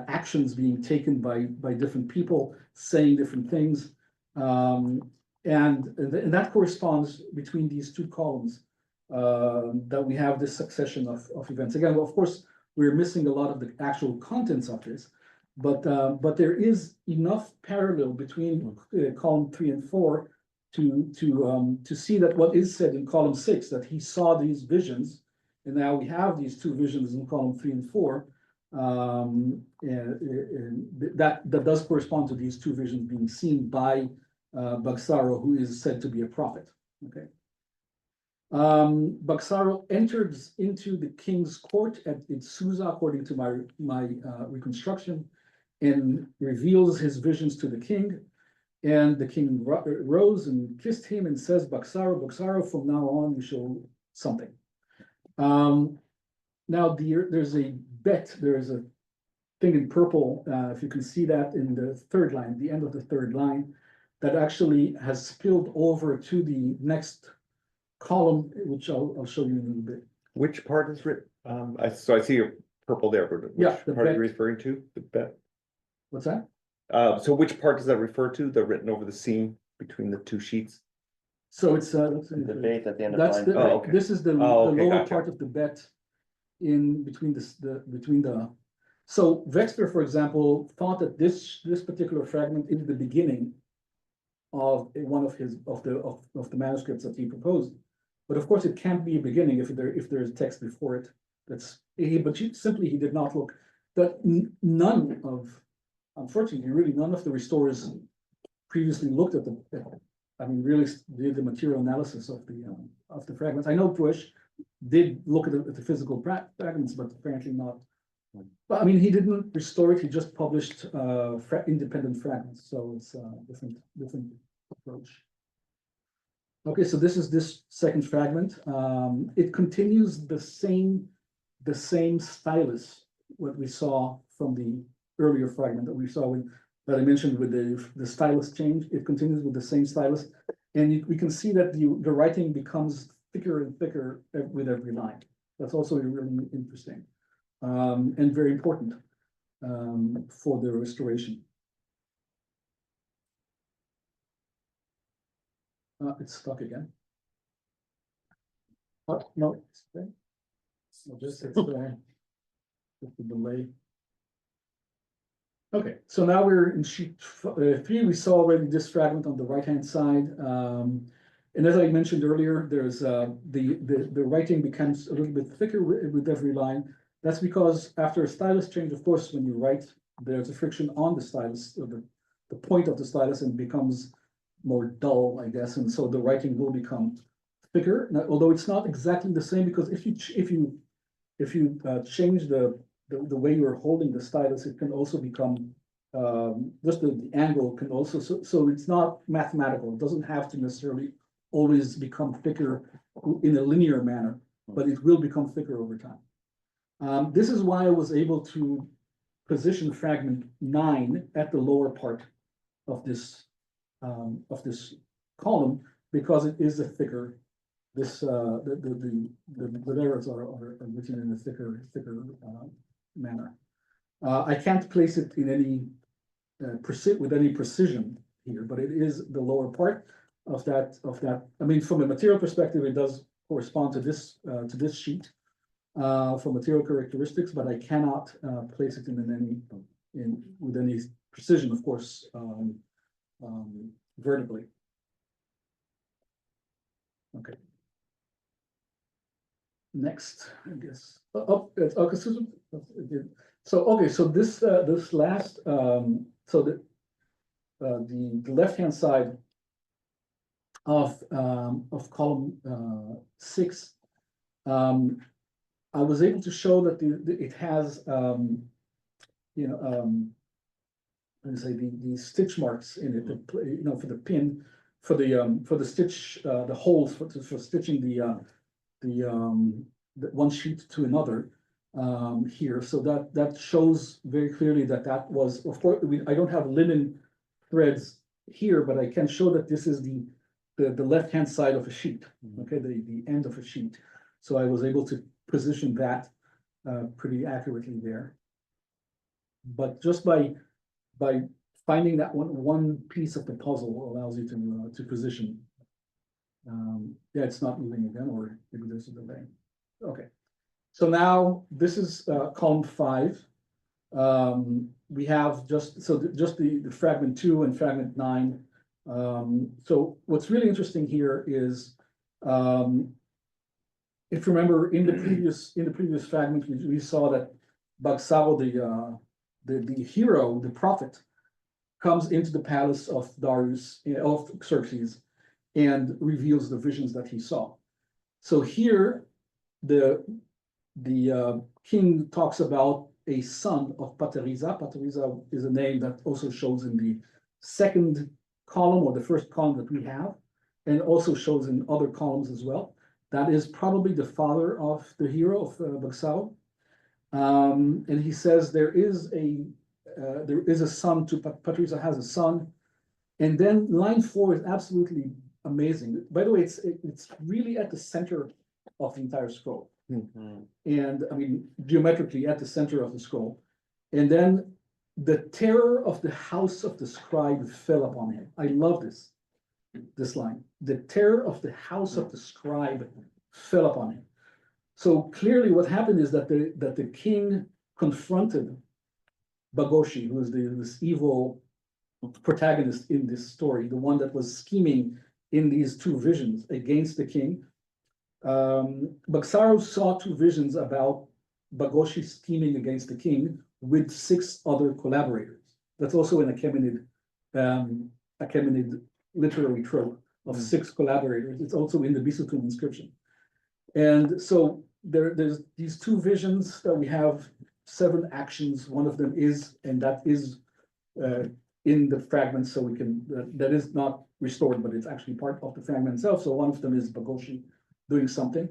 actions being taken by different people, saying different things. And that corresponds between these two columns, that we have this succession of events. Again, well, of course, we're missing a lot of the actual contents of this, but there is enough parallel between column 3 and 4 to see that what is said in column 6, that he saw these visions, and now we have these two visions in column 3 and 4. And that does correspond to these two visions being seen by Bagsaro, who is said to be a prophet. Okay. Bagsaro enters into the king's court at Susa, according to my reconstruction, and reveals his visions to the king. And the king rose and kissed him and says, Bagsaro, Bagsaro, from now on you shall something. Now there's a bet, there's a thing in purple, if you can see that in the third line, the end of the third line, that actually has spilled over to the next column, which I'll show you in a little bit. Which part is written? So I see your purple there, but Yeah, which the part are you bet. referring to? The bet? What's that? So which part does that refer to? The written over the seam between the two sheets? So it's The debate at the end of that's line. the, Oh, okay. this is the Oh, okay, lower gotcha. part of the bet in between the. So Wexler, for example, thought that this particular fragment is the beginning of one of the manuscripts that he proposed. But of course, it can't be a beginning if there's text before it. Simply he did not look. That none of, unfortunately, really none of the restorers previously looked at really did the material analysis of the fragments. I know Bush did look at the physical fragments, but apparently not. But I mean, he didn't restore it. He just published independent fragments, so it's a different approach. Okay, so this is this second fragment. It continues the same stylus what we saw from the earlier fragment that we saw that I mentioned with the stylus change. It continues with the same stylus, and we can see that the writing becomes thicker and thicker with every line. That's also really interesting and very important for the restoration. It's stuck again. Oh, no, it's okay. It's the delay. Okay, so now we're in sheet 3. We saw already this fragment on the right-hand side. And as I mentioned earlier, there's the writing becomes a little bit thicker with every line. That's because after a stylus change, of course, when you write, there's a friction on the stylus, or the point of the stylus, and becomes more dull, I guess. And so the writing will become thicker. Now, although it's not exactly the same, because if you change the way you're holding the stylus, it can also become just the angle can also, so it's not mathematical. It doesn't have to necessarily always become thicker in a linear manner, but it will become thicker over time. This is why I was able to position fragment 9 at the lower part of this column, because it is a thicker. The letters are written in a thicker manner. I can't place it in any with any precision here, but it is the lower part of that. I mean, from a material perspective, it does correspond to this sheet for material characteristics, but I cannot place it with any precision, of course, vertically. Okay. Next, I guess. Okay. So this last the left-hand side of column 6, I was able to show that it has the stitch marks in it, for the pin, for the stitch, the holes for stitching the one sheet to another here. So that shows very clearly that was, of course, I don't have linen threads here, but I can show that this is the left-hand side of a sheet, okay, the end of a sheet. So I was able to position that pretty accurately there. But just by finding that one piece of the puzzle allows you to position. Yeah, it's not moving again, or maybe there's a delay. Okay, so now this is column 5. We have just the fragment 2 and fragment 9. So what's really interesting here is, if you remember in the previous fragment, we saw that Bagsaro, the hero, the prophet, comes into the palace of Darius, of Xerxes, and reveals the visions that he saw. So here, the king talks about a son of Patriza. Patriza is a name that also shows in the second column, or the first column that we have, and also shows in other columns as well. That is probably the father of the hero of Bagsaro. And he says there is a son to Patriza, has a son. And then line 4 is absolutely amazing. By the way, it's really at the center of the entire scroll. And I mean, geometrically at the center of the scroll. And then the terror of the house of the scribe fell upon him. I love this line. The terror of the house of the scribe fell upon him. So clearly what happened is that the king confronted Bagoshi, who is this evil protagonist in this story, the one that was scheming in these 2 visions against the king. Bagsaro saw 2 visions about Bagoshi scheming against the king with 6 other collaborators. That's also an Achaemenid literary trope of 6 collaborators. It's also in the Behistun inscription. And so there's these 2 visions that we have 7 actions. One of them is, and that is in the fragment, so we can, that is not restored, but it's actually part of the fragment itself. So one of them is Bagoshi doing something.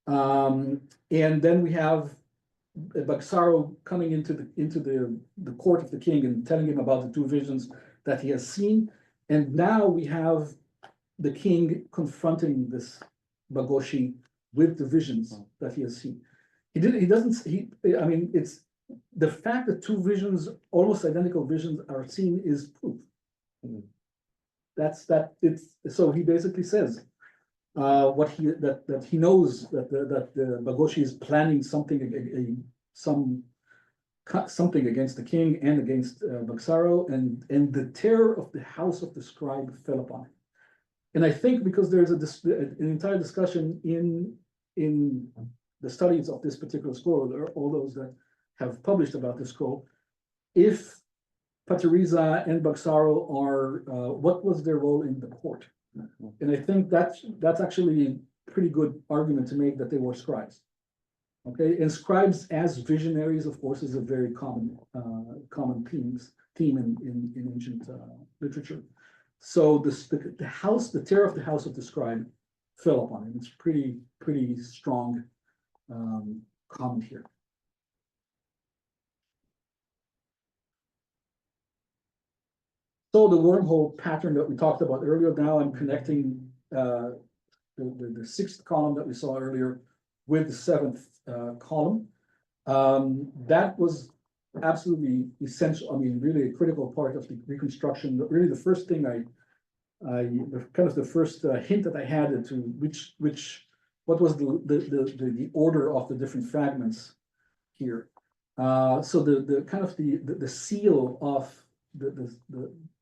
And then we have Bagsaro coming into the court of the king and telling him about the 2 visions that he has seen. And now we have the king confronting this Bagoshi with the visions that he has seen. I mean, it's the fact that 2 visions, almost identical visions, are seen is proof. So he basically says that he knows that the Bagoshi is planning something against the king and against Bagsaro, and the terror of the house of the scribe fell upon him. And I think because there's an entire discussion in the studies of this particular scroll, there are all those that have published about this scroll, if Patriza and Bagsaro are, what was their role in the court? And I think that's actually a pretty good argument to make that they were scribes. Okay, and scribes as visionaries, of course, is a very common theme in ancient literature. So the terror of the house of the scribe fell upon him. It's pretty strong comment here. So the wormhole pattern that we talked about earlier, now I'm connecting the 6th column that we saw earlier with the 7th column. That was absolutely essential. I mean, really a critical part of the reconstruction. Really, the first thing the first hint that I had into what was the order of the different fragments here. So the seal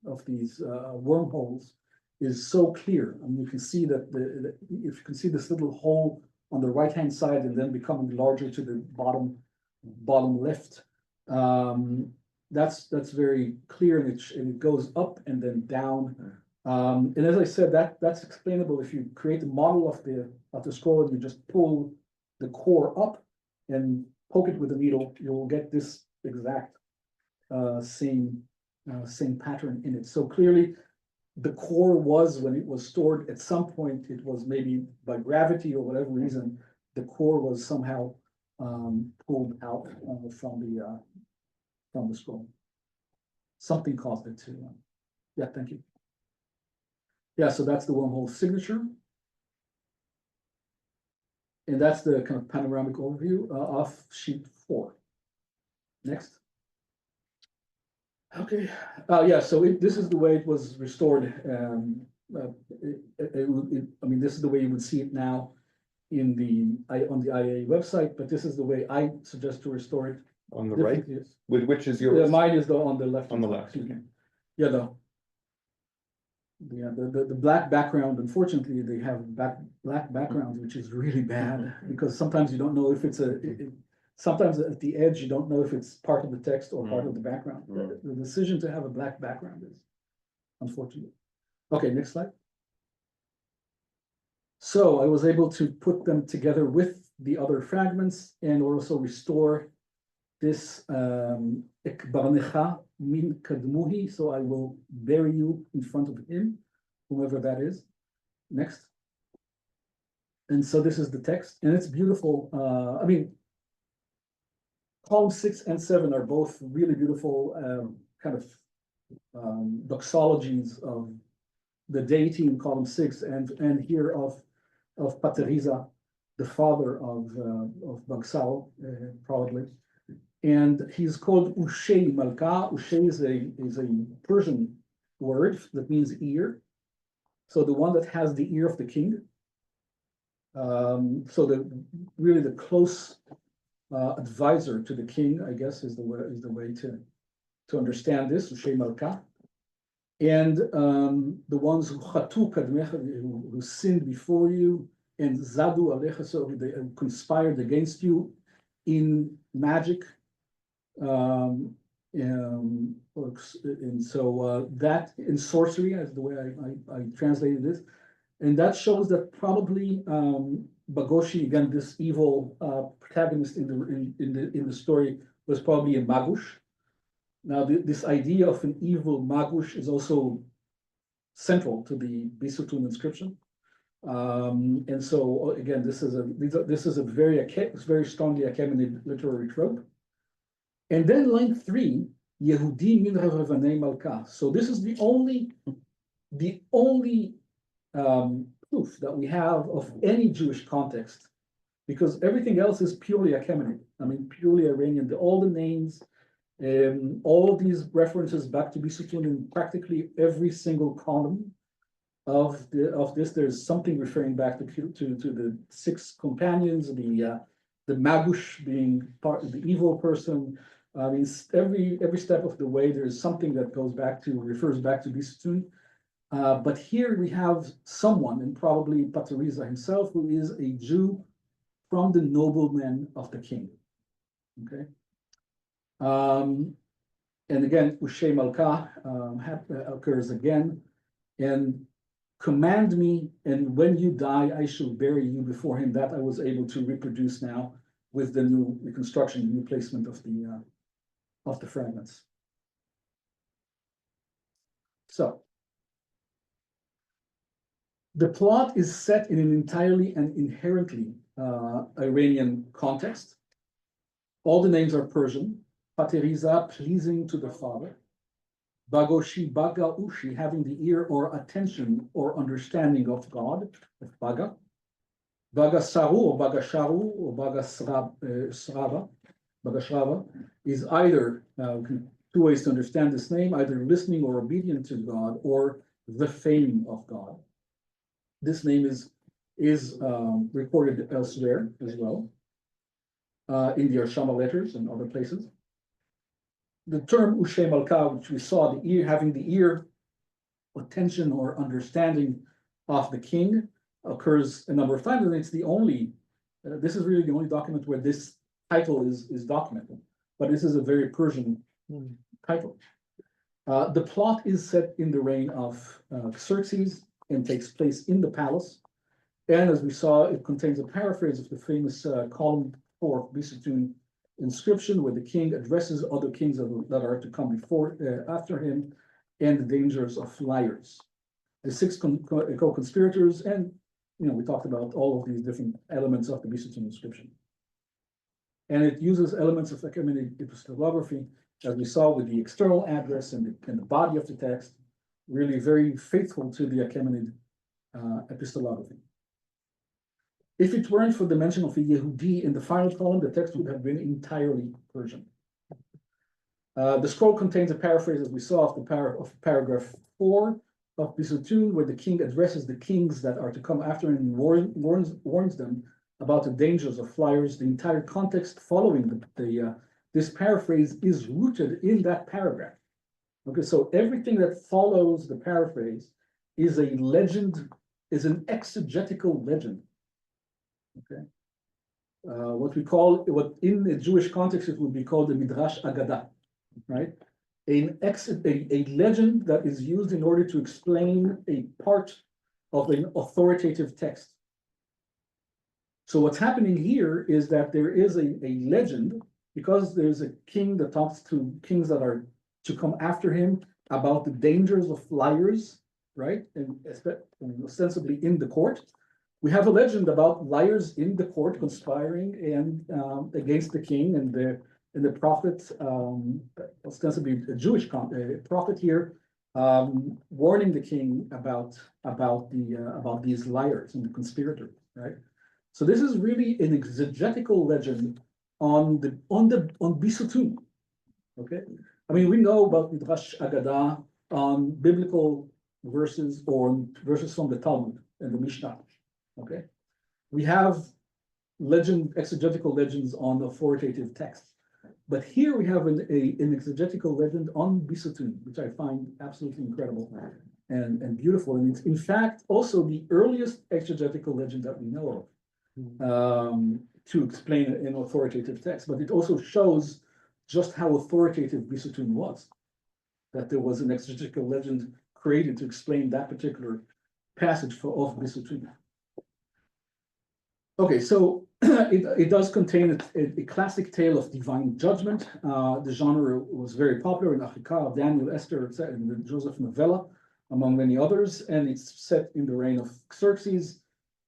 of these wormholes is so clear. I mean, you can see that if you can see this little hole on the right hand side and then becoming larger to the bottom left, that's very clear, and it goes up and then down. And as I said, that's explainable if you create a model of the scroll and you just pull the core up and poke it with a needle, you'll get this exact same pattern in it. So clearly, the core was, when it was stored at some point, it was maybe by gravity or whatever reason, the core was somehow pulled out from the scroll. Something caused it to. Yeah, thank you. Yeah, so that's the wormhole signature. And that's the kind of panoramic overview of sheet 4. Next. Okay, yeah, so this is the way it was restored. I mean, this is the way you would see it now on the IA website, but this is the way I suggest to restore it. On the right, Yes. which is Yeah, yours? mine is on the left. On the left. Yeah, the black background, unfortunately, they have black backgrounds, which is really bad, because sometimes you don't know if it's sometimes at the edge, you don't know if it's part of the text or part of the background. The decision to have a black background is unfortunate. Okay, next slide. So I was able to put them together with the other fragments and also restore this Barnecha min kadmuhi, so I will bury you in front of him, whoever that is. Next. And so this is the text, and it's beautiful. I mean, columns 6 and 7 are both really beautiful kind of doxologies of the deity in column 6, and here of Patriza, the father of Bagsaro, probably. And he's called Ushei Malka. Ushei is a Persian word that means ear. So the one that has the ear of the king. So really the close advisor to the king, I guess, is the way to understand this. Ushei Malka. And the ones who chatu kadmecha, who sinned before you, and zadu alecha, so they conspired against you in magic. And so that in sorcery, as the way I translated this, and that shows that probably Bagoshi, again, this evil protagonist in the story, was probably a magush. Now, this idea of an evil magush is also central to the Behistun inscription, and so again, this is a very strongly Achaemenid literary trope. And then line 3, Yehudi min Revanei Malka. So this is the only proof that we have of any Jewish context, because everything else is purely Achaemenid. I mean, purely Iranian. All the names. All of these references back to Behistun in practically every single column of this, there's something referring back to the 6 companions, the Magush being part of the evil person. I mean, every step of the way, there's something that refers back to Behistun. But here we have someone, and probably Patriza himself, who is a Jew from the noblemen of the king. Okay. And again, Ushei Malka occurs again, and command me, and when you die, I shall bury you before him. That I was able to reproduce now with the new reconstruction, the new placement of the fragments. So the plot is set in an entirely and inherently Iranian context. All the names are Persian. Patriza, pleasing to the father. Bagoshi, Baga Ushi, having the ear or attention or understanding of God, of Baga. Bagasaro or Bagasharu or Bagashrava is either, 2 ways to understand this name, either listening or obedient to God, or the fame of God. This name is recorded elsewhere as well, in the Arshama letters and other places. The term Ushei Malka, which we saw, the ear, having the ear, attention or understanding of the king, occurs a number of times, and it's the only. This is really the only document where this title is documented, but this is a very Persian title. The plot is set in the reign of Xerxes and takes place in the palace, and as we saw, it contains a paraphrase of the famous column 4 of Behistun inscription, where the king addresses other kings that are to come after him, and the dangers of liars. The 6 co-conspirators, and we talked about all of these different elements of the Behistun inscription. And it uses elements of Achaemenid epistolography, as we saw with the external address and the body of the text, really very faithful to the Achaemenid epistolography. If it weren't for the mention of a Yehudi in the final column, the text would have been entirely Persian. The scroll contains a paraphrase, as we saw, of paragraph 4 of Behistun, where the king addresses the kings that are to come after him and warns them about the dangers of flyers. The entire context following this paraphrase is rooted in that paragraph. Okay, so everything that follows the paraphrase is a legend, is an exegetical legend. Okay, what in the Jewish context it would be called the Midrash Agadah, right? A legend that is used in order to explain a part of an authoritative text. So what's happening here is that there is a legend, because there's a king that talks to kings that are to come after him about the dangers of liars, right? And ostensibly in the court. We have a legend about liars in the court conspiring and against the king and the prophet, ostensibly a Jewish prophet here, warning the king about these liars and the conspirators, right? So this is really an exegetical legend on Behistun. Okay, I mean, we know about Midrash Agadah on biblical verses or verses from the Talmud and the Mishnah. Okay, we have exegetical legends on authoritative texts, but here we have an exegetical legend on Behistun, which I find absolutely incredible and beautiful, and it's in fact also the earliest exegetical legend that we know of to explain an authoritative text. But it also shows just how authoritative Behistun was, that there was an exegetical legend created to explain that particular passage of Behistun. Okay, so it does contain a classic tale of divine judgment. The genre was very popular in Achika, Daniel, Esther, etc., and the Joseph novella, among many others, and it's set in the reign of Xerxes.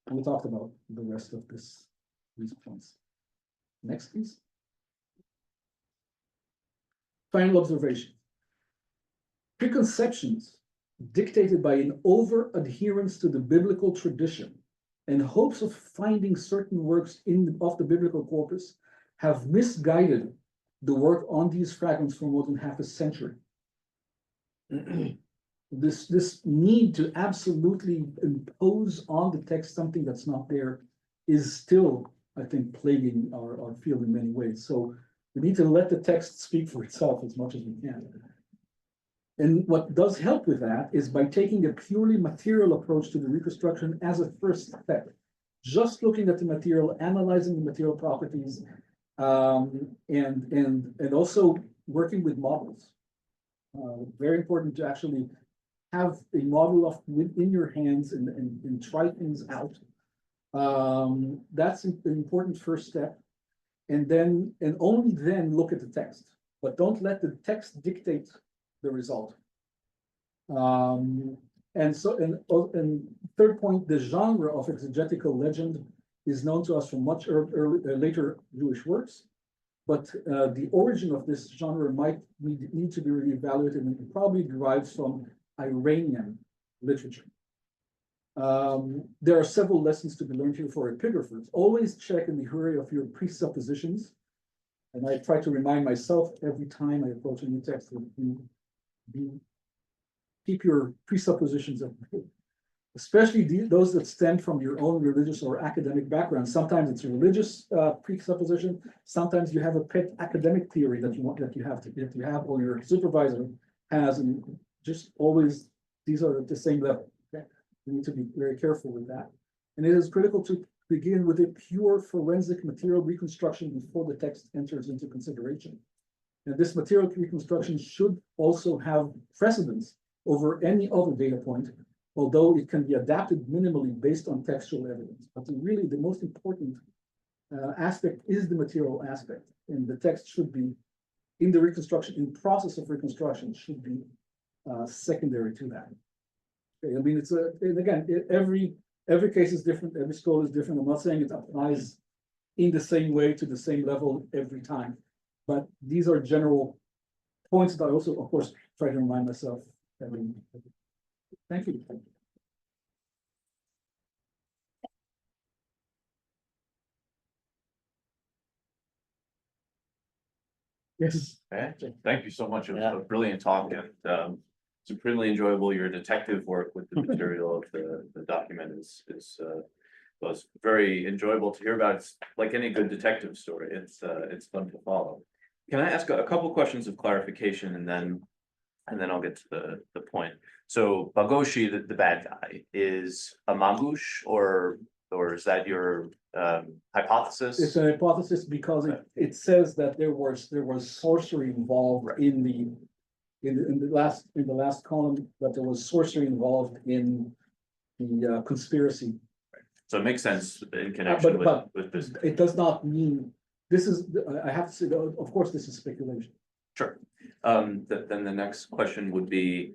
And we'll talk about the rest of these points. Next, please. Final observation. Preconceptions dictated by an over-adherence to the biblical tradition and hopes of finding certain works of the biblical corpus have misguided the work on these fragments for more than half a century. This need to absolutely impose on the text something that's not there is still, I think, plaguing our field in many ways. So we need to let the text speak for itself as much as we can. And what does help with that is by taking a purely material approach to the reconstruction as a first step. Just looking at the material, analyzing the material properties, and also working with models. Very important to actually have a model within your hands and try things out. That's an important first step. And only then look at the text, but don't let the text dictate the result. And third point, the genre of exegetical legend is known to us from much later Jewish works, but the origin of this genre might need to be reevaluated, and it probably derives from Iranian literature. There are several lessons to be learned here for epigraphers. Always check in the hurry of your presuppositions, and I try to remind myself every time I approach a new text to keep your presuppositions up, especially those that stem from your own religious or academic background. Sometimes it's a religious presupposition. Sometimes you have a pet academic theory that you have, or your supervisor has, and just always these are at the same level. Okay? You need to be very careful with that. And it is critical to begin with a pure forensic material reconstruction before the text enters into consideration. And this material reconstruction should also have precedence over any other data point, although it can be adapted minimally based on textual evidence. But really, the most important aspect is the material aspect, and the text should be in the reconstruction, in process of reconstruction, should be secondary to that. Okay, I mean, and again, every case is different, every scroll is different. I'm not saying it applies in the same way to the same level every time, but these are general points that I also, of course, try to remind myself. Thank you. Yes. Okay, thank you so much. It was Yeah. a brilliant talk and supremely enjoyable. Your detective work with the material of the document was very enjoyable to hear about. It's like any good detective story. It's fun to follow. Can I ask a couple questions of clarification and then I'll get to the point. So Bagoshi, the bad guy, is a Magush or is that your hypothesis? It's a hypothesis because it says that there was sorcery involved in the last column, that there was sorcery involved in the conspiracy. So it makes sense in connection But with this. it does not mean, this is, I have to say, of course, this is speculation. Sure. Then the next question would be,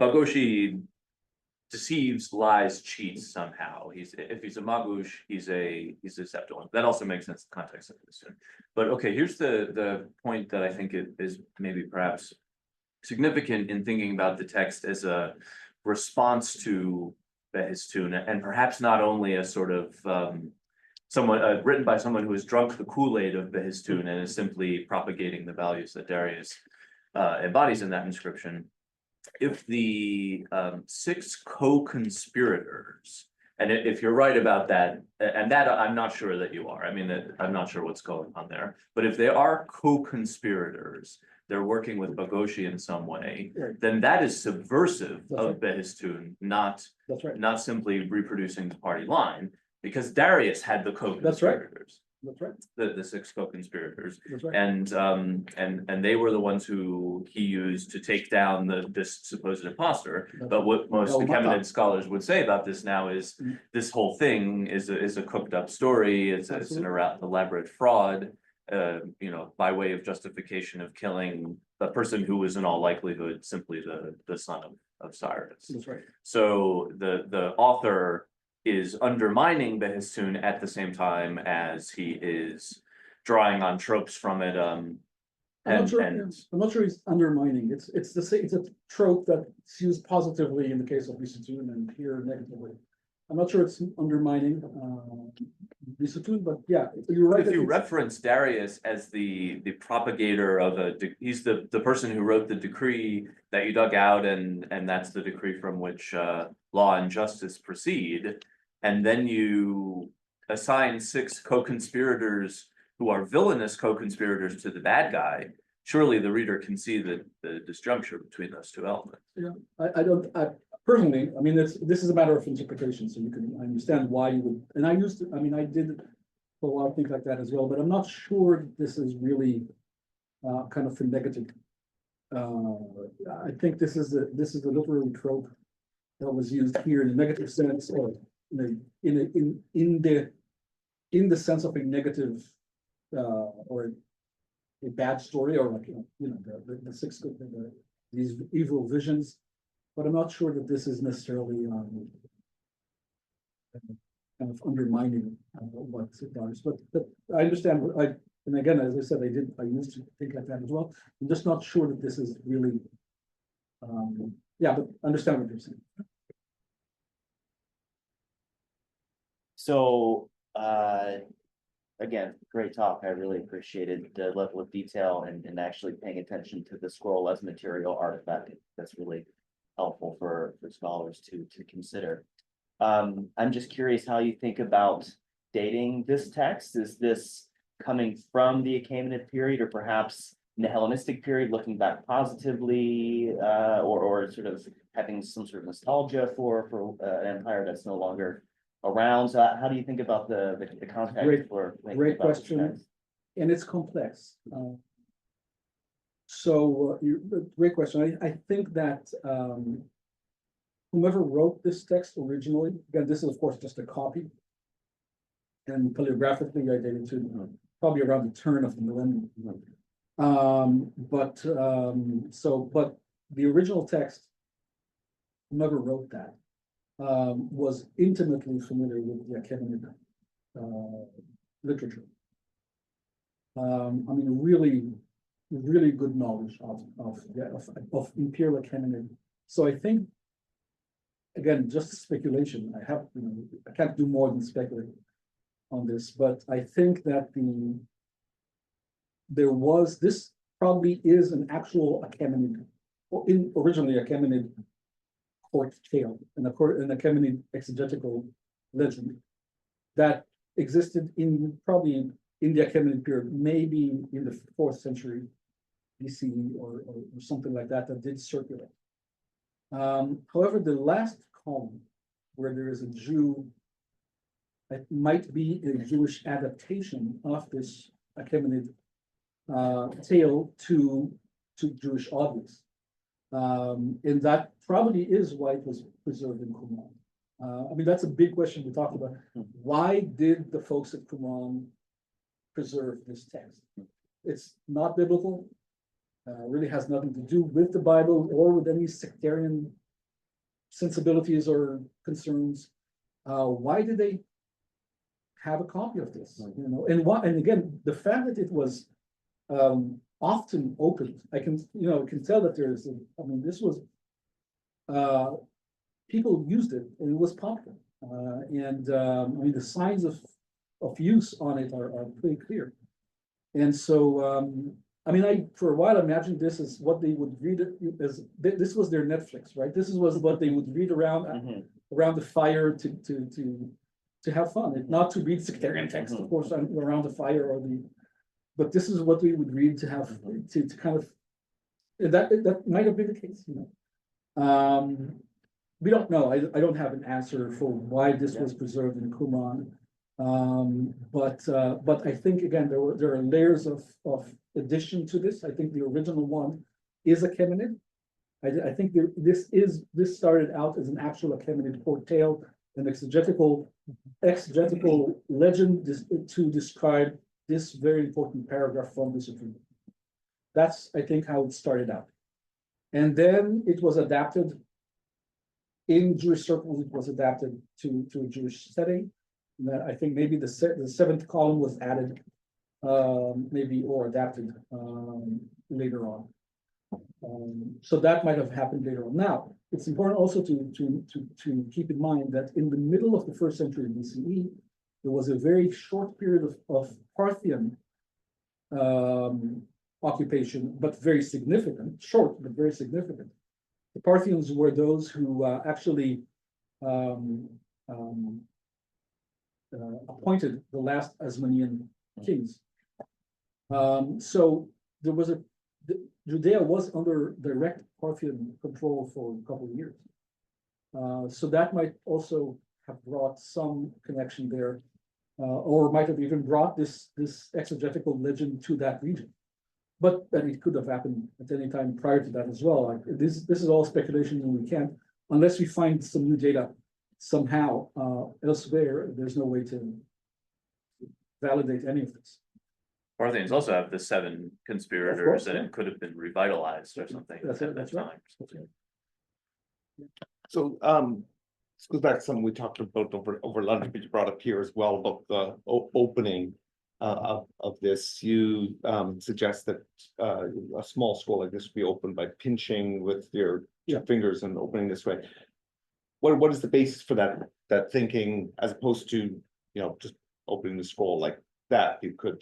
Bagoshi deceives, lies, cheats somehow. If he's a Magush, he's a Septuagint. That also makes sense in the context of this. But okay, here's the point that I think it is maybe perhaps significant in thinking about the text as a response to Behistun, and perhaps not only a sort of someone written by someone who has drunk the Kool-Aid of Behistun and is simply propagating the values that Darius embodies in that inscription. If the 6 co-conspirators, and if you're right about that, and that I'm not sure that you are, I mean, I'm not sure what's going on there, but if they are co-conspirators, they're working with Bagoshi in some way, Right. then that is subversive That's of right. Behistun, not That's simply reproducing the party line, because Darius had the co-conspirators. That's right. The 6 co-conspirators, That's right. and they were the ones who he used to take down this supposed imposter. But what most Achaemenid scholars would say about this now is this whole thing is a cooked up story. It's an elaborate fraud, by way of justification of killing a person who was in all likelihood simply the son of Cyrus. That's right. So the author is undermining Behistun at the same time as he is drawing on tropes from it. I'm not sure he's undermining. It's a trope that's used positively in the case of Behistun and here negatively. I'm not sure it's undermining Behistun, but yeah, you're right. If you reference Darius as the propagator of he's the person who wrote the decree that you dug out, and that's the decree from which law and justice proceed. And then you assign 6 co-conspirators who are villainous co-conspirators to the bad guy. Surely the reader can see the disjuncture between those 2 elements. Yeah, I personally, I mean, this is a matter of interpretation, so I understand why you would, and I did for a while things like that as well, but I'm not sure this is really kind of a negative. I think this is the literary trope that was used here in a negative sense, or in the sense of a negative or a bad story, or like the 6 these evil visions. But I'm not sure that this is necessarily kind of undermining what it does. But I understand. And again, as I said, I used to think like that as well. I'm just not sure that this is really. Yeah, but I understand what you're saying. So, again, great talk. I really appreciated the level of detail and actually paying attention to the scroll as material artifact. That's really helpful for scholars to consider. I'm just curious how you think about dating this text. Is this coming from the Achaemenid period, or perhaps in the Hellenistic period, looking back positively, or sort of having some sort of nostalgia for an empire that's no longer around? So how do you think about the context for great question, and it's complex. Great question. I think that whomever wrote this text originally, again, this is of course just a copy, and paleographically I dated to probably around the turn of the millennium. But the original text, whomever wrote that, was intimately familiar with the Achaemenid literature. I mean, really good knowledge of Imperial Achaemenid. So I think, again, just speculation. I can't do more than speculate on this, but I think that there was this probably is an actual Achaemenid, or originally Achaemenid court tale, an Achaemenid exegetical legend that existed probably in the Achaemenid period, maybe in the 4th century BCE or something like that, that did circulate. However, the last column where there is a Jew, it might be a Jewish adaptation of this Achaemenid tale to Jewish audience. And that probably is why it was preserved in Qumran. I mean, that's a big question we talked about. Why did the folks at Qumran preserve this text? It's not biblical, really has nothing to do with the Bible or with any sectarian sensibilities or concerns. Why did they have a copy of this? You know, and again, the fact that it was often opened, I can tell that this was people used it and it was popular. I mean, the signs of use on it are pretty clear. And so, I mean, for a while imagined this is what they would read it as. This was their Netflix, right? This was what they would read around the fire to have fun, and not to read sectarian text, of course, around the fire but this is what we would read to have to kind of that might have been the case, you know. We don't know. I don't have an answer for why this was preserved in Qumran. But I think again there are layers of addition to this. I think the original one is Achaemenid. I think this started out as an actual Achaemenid court tale, an exegetical legend to describe this very important paragraph from this agreement. That's, I think, how it started out. And then it was adapted in Jewish circles. It was adapted to a Jewish setting. That I think maybe the 7th column was added, maybe or adapted later on. So that might have happened later on. Now, it's important also to keep in mind that in the middle of the 1st century BCE, there was a very short period of Parthian occupation, but very significant, short, but very significant. The Parthians were those who actually appointed the last Asmonean kings. So there was Judea was under direct Parthian control for a couple of years. So that might also have brought some connection there, or might have even brought this exegetical legend to that region. But it could have happened at any time prior to that as well. This is all speculation, and we can't, unless we find some new data somehow elsewhere, there's no way to validate any of this. Parthians also have the 7 conspirators, and it could have been revitalized or something at that time. So, this goes back to something we talked about over lunch, but you brought up here as well about the opening of this. You suggest that a small scroll like this would be opened by pinching with your two fingers and opening this way. What is the basis for that thinking, as opposed to just opening the scroll like that? You could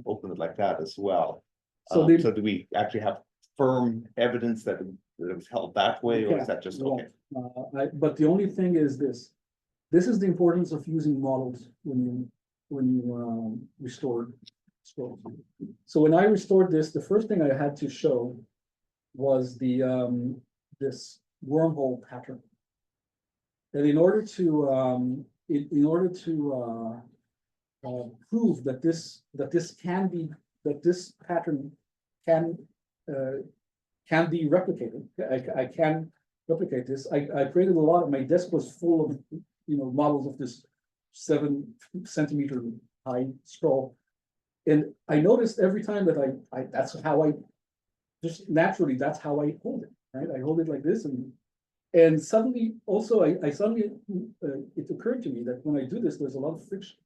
open it like that as well. So do we actually have firm evidence that it was held that way, or is that just okay? But the only thing is this is the importance of using models when you restore scrolls. So when I restored this, the first thing I had to show was this wormhole pattern. And in order to prove that this pattern can be replicated, I can replicate this. I created a lot of, my desk was full of models of this 7 centimeter high scroll, and I noticed every time that that's how I just naturally hold it, right? I hold it like this, and suddenly also I suddenly it occurred to me that when I do this, there's a lot of friction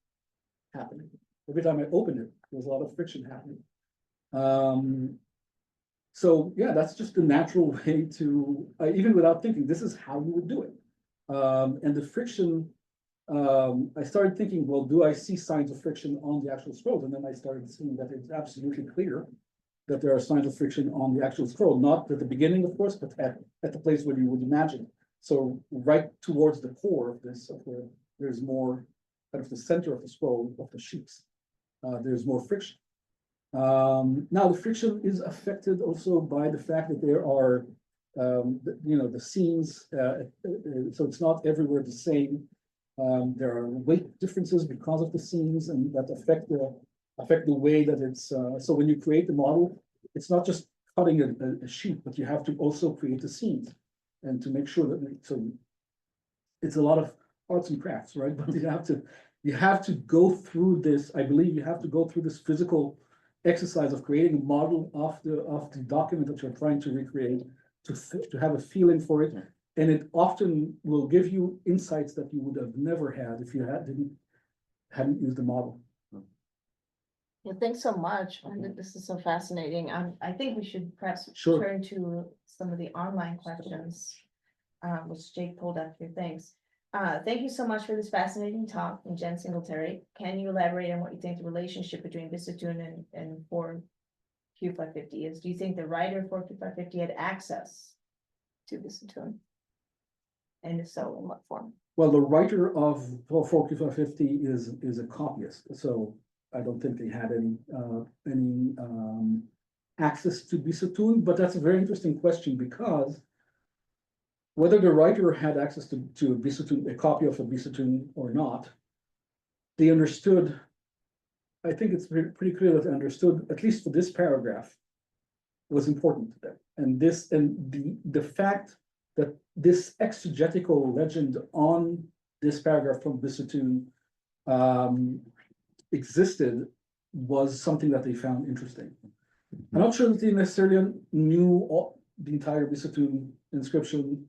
happening. Every time I open it, there's a lot of friction happening. So yeah, that's just the natural way to, even without thinking, this is how you would do it. And the friction, I started thinking, well, do I see signs of friction on the actual scrolls? And then I started seeing that it's absolutely clear that there are signs of friction on the actual scroll, not at the beginning, of course, but at the place where you would imagine. So right towards the core of this, there's more kind of the center of the scroll of the sheets. There's more friction. Now the friction is affected also by the fact that there are, the seams, so it's not everywhere the same. There are weight differences because of the seams, and that affect the way that it's, so when you create the model, it's not just cutting a sheet, but you have to also create the seams. And to make sure that, so it's a lot of arts and crafts, right? But you have to go through this, I believe you have to go through this physical exercise of creating a model of the document that you're trying to recreate, to have a feeling for it. And it often will give you insights that you would have never had if you hadn't used the model. Yeah, thanks so much. I think this is so fascinating. I think we should perhaps Sure. turn to some of the online questions, which Jake pulled up here. Thanks. Thank you so much for this fascinating talk from Jen Singletary. Can you elaborate on what you think the relationship between Behistun and 4Q550 is? Do you think the writer of 4Q550 had access to Behistun? And if so, in what form? Well, the writer of 4Q550 is a copyist, so I don't think they had any access to Behistun, but that's a very interesting question, because whether the writer had access to Behistun, a copy of a Behistun or not, they understood, I think it's pretty clear that they understood, at least for this paragraph, was important to them. And the fact that this exegetical legend on this paragraph from Behistun existed was something that they found interesting. I'm not sure that they necessarily knew the entire Behistun inscription.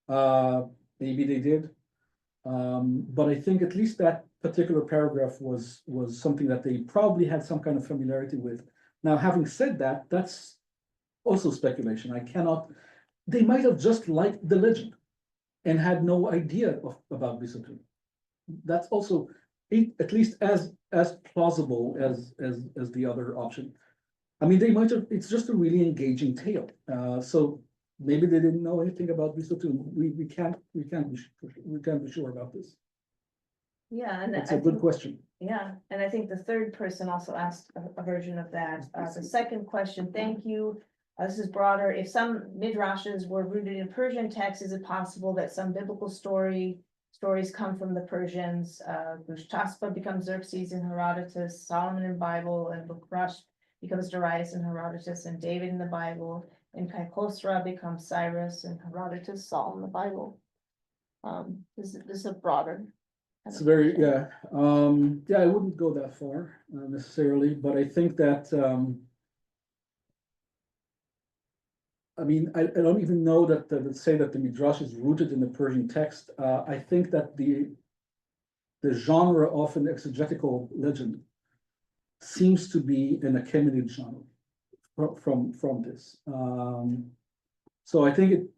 Maybe they did. But I think at least that particular paragraph was something that they probably had some kind of familiarity with. Now, having said that, that's also speculation. They might have just liked the legend and had no idea about Behistun. That's also at least as plausible as the other option. I mean, they might have, it's just a really engaging tale. So maybe they didn't know anything about Behistun. We can't be sure about this. Yeah, and That's a good question. Yeah, and I think the third person also asked a version of that. The second question, thank you. This is broader. If some midrashes were rooted in Persian texts, is it possible that some biblical stories come from the Persians? Gushtaspa becomes Xerxes in Herodotus, Solomon in Bible, and Bukrush becomes Darius in Herodotus, and David in the Bible, and Kaikosra becomes Cyrus in Herodotus, Saul in the Bible. This is a broader. It's very, yeah. I wouldn't go that far necessarily, but I think that, I mean, I don't even know that say that the Midrash is rooted in the Persian text. I think that the genre of an exegetical legend seems to be an Achaemenid genre from this. So I think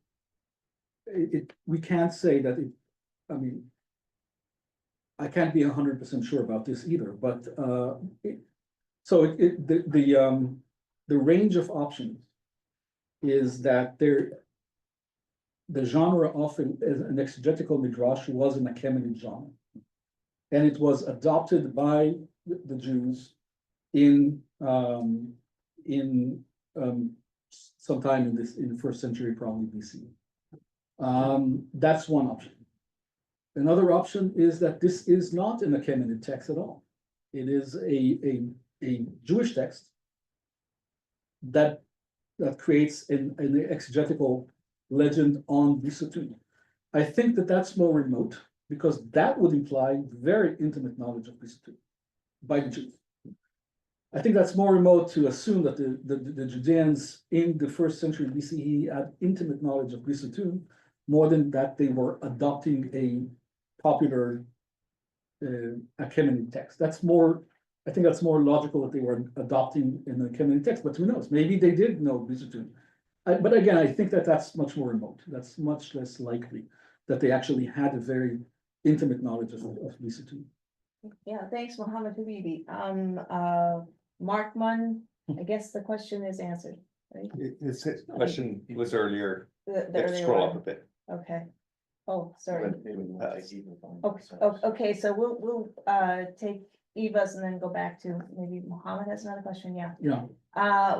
we can't say that I mean, I can't be 100% sure about this either, but the range of options is that the genre often is an exegetical midrash was an Achaemenid genre, and it was adopted by the Jews in sometime in the first century, probably BC. That's one option. Another option is that this is not an Achaemenid text at all. It is a Jewish text that creates an exegetical legend on Behistun. I think that that's more remote, because that would imply very intimate knowledge of Behistun by the Jews. I think that's more remote to assume that the Judeans in the first century BCE had intimate knowledge of Behistun, more than that they were adopting a popular Achaemenid text. I think that's more logical that they were adopting an Achaemenid text, but who knows? Maybe they did know Behistun. But again, I think that that's much more remote. That's much less likely that they actually had a very intimate knowledge of Behistun. Yeah, thanks, Mohammed Habibi. Mark Munn I guess the question is answered, right? His question was earlier, The you have to earlier scroll one. up a bit. Okay. Oh, sorry. Okay. Okay, so we'll take Eva's and then go back to maybe Mohammed has another question, yeah. Yeah,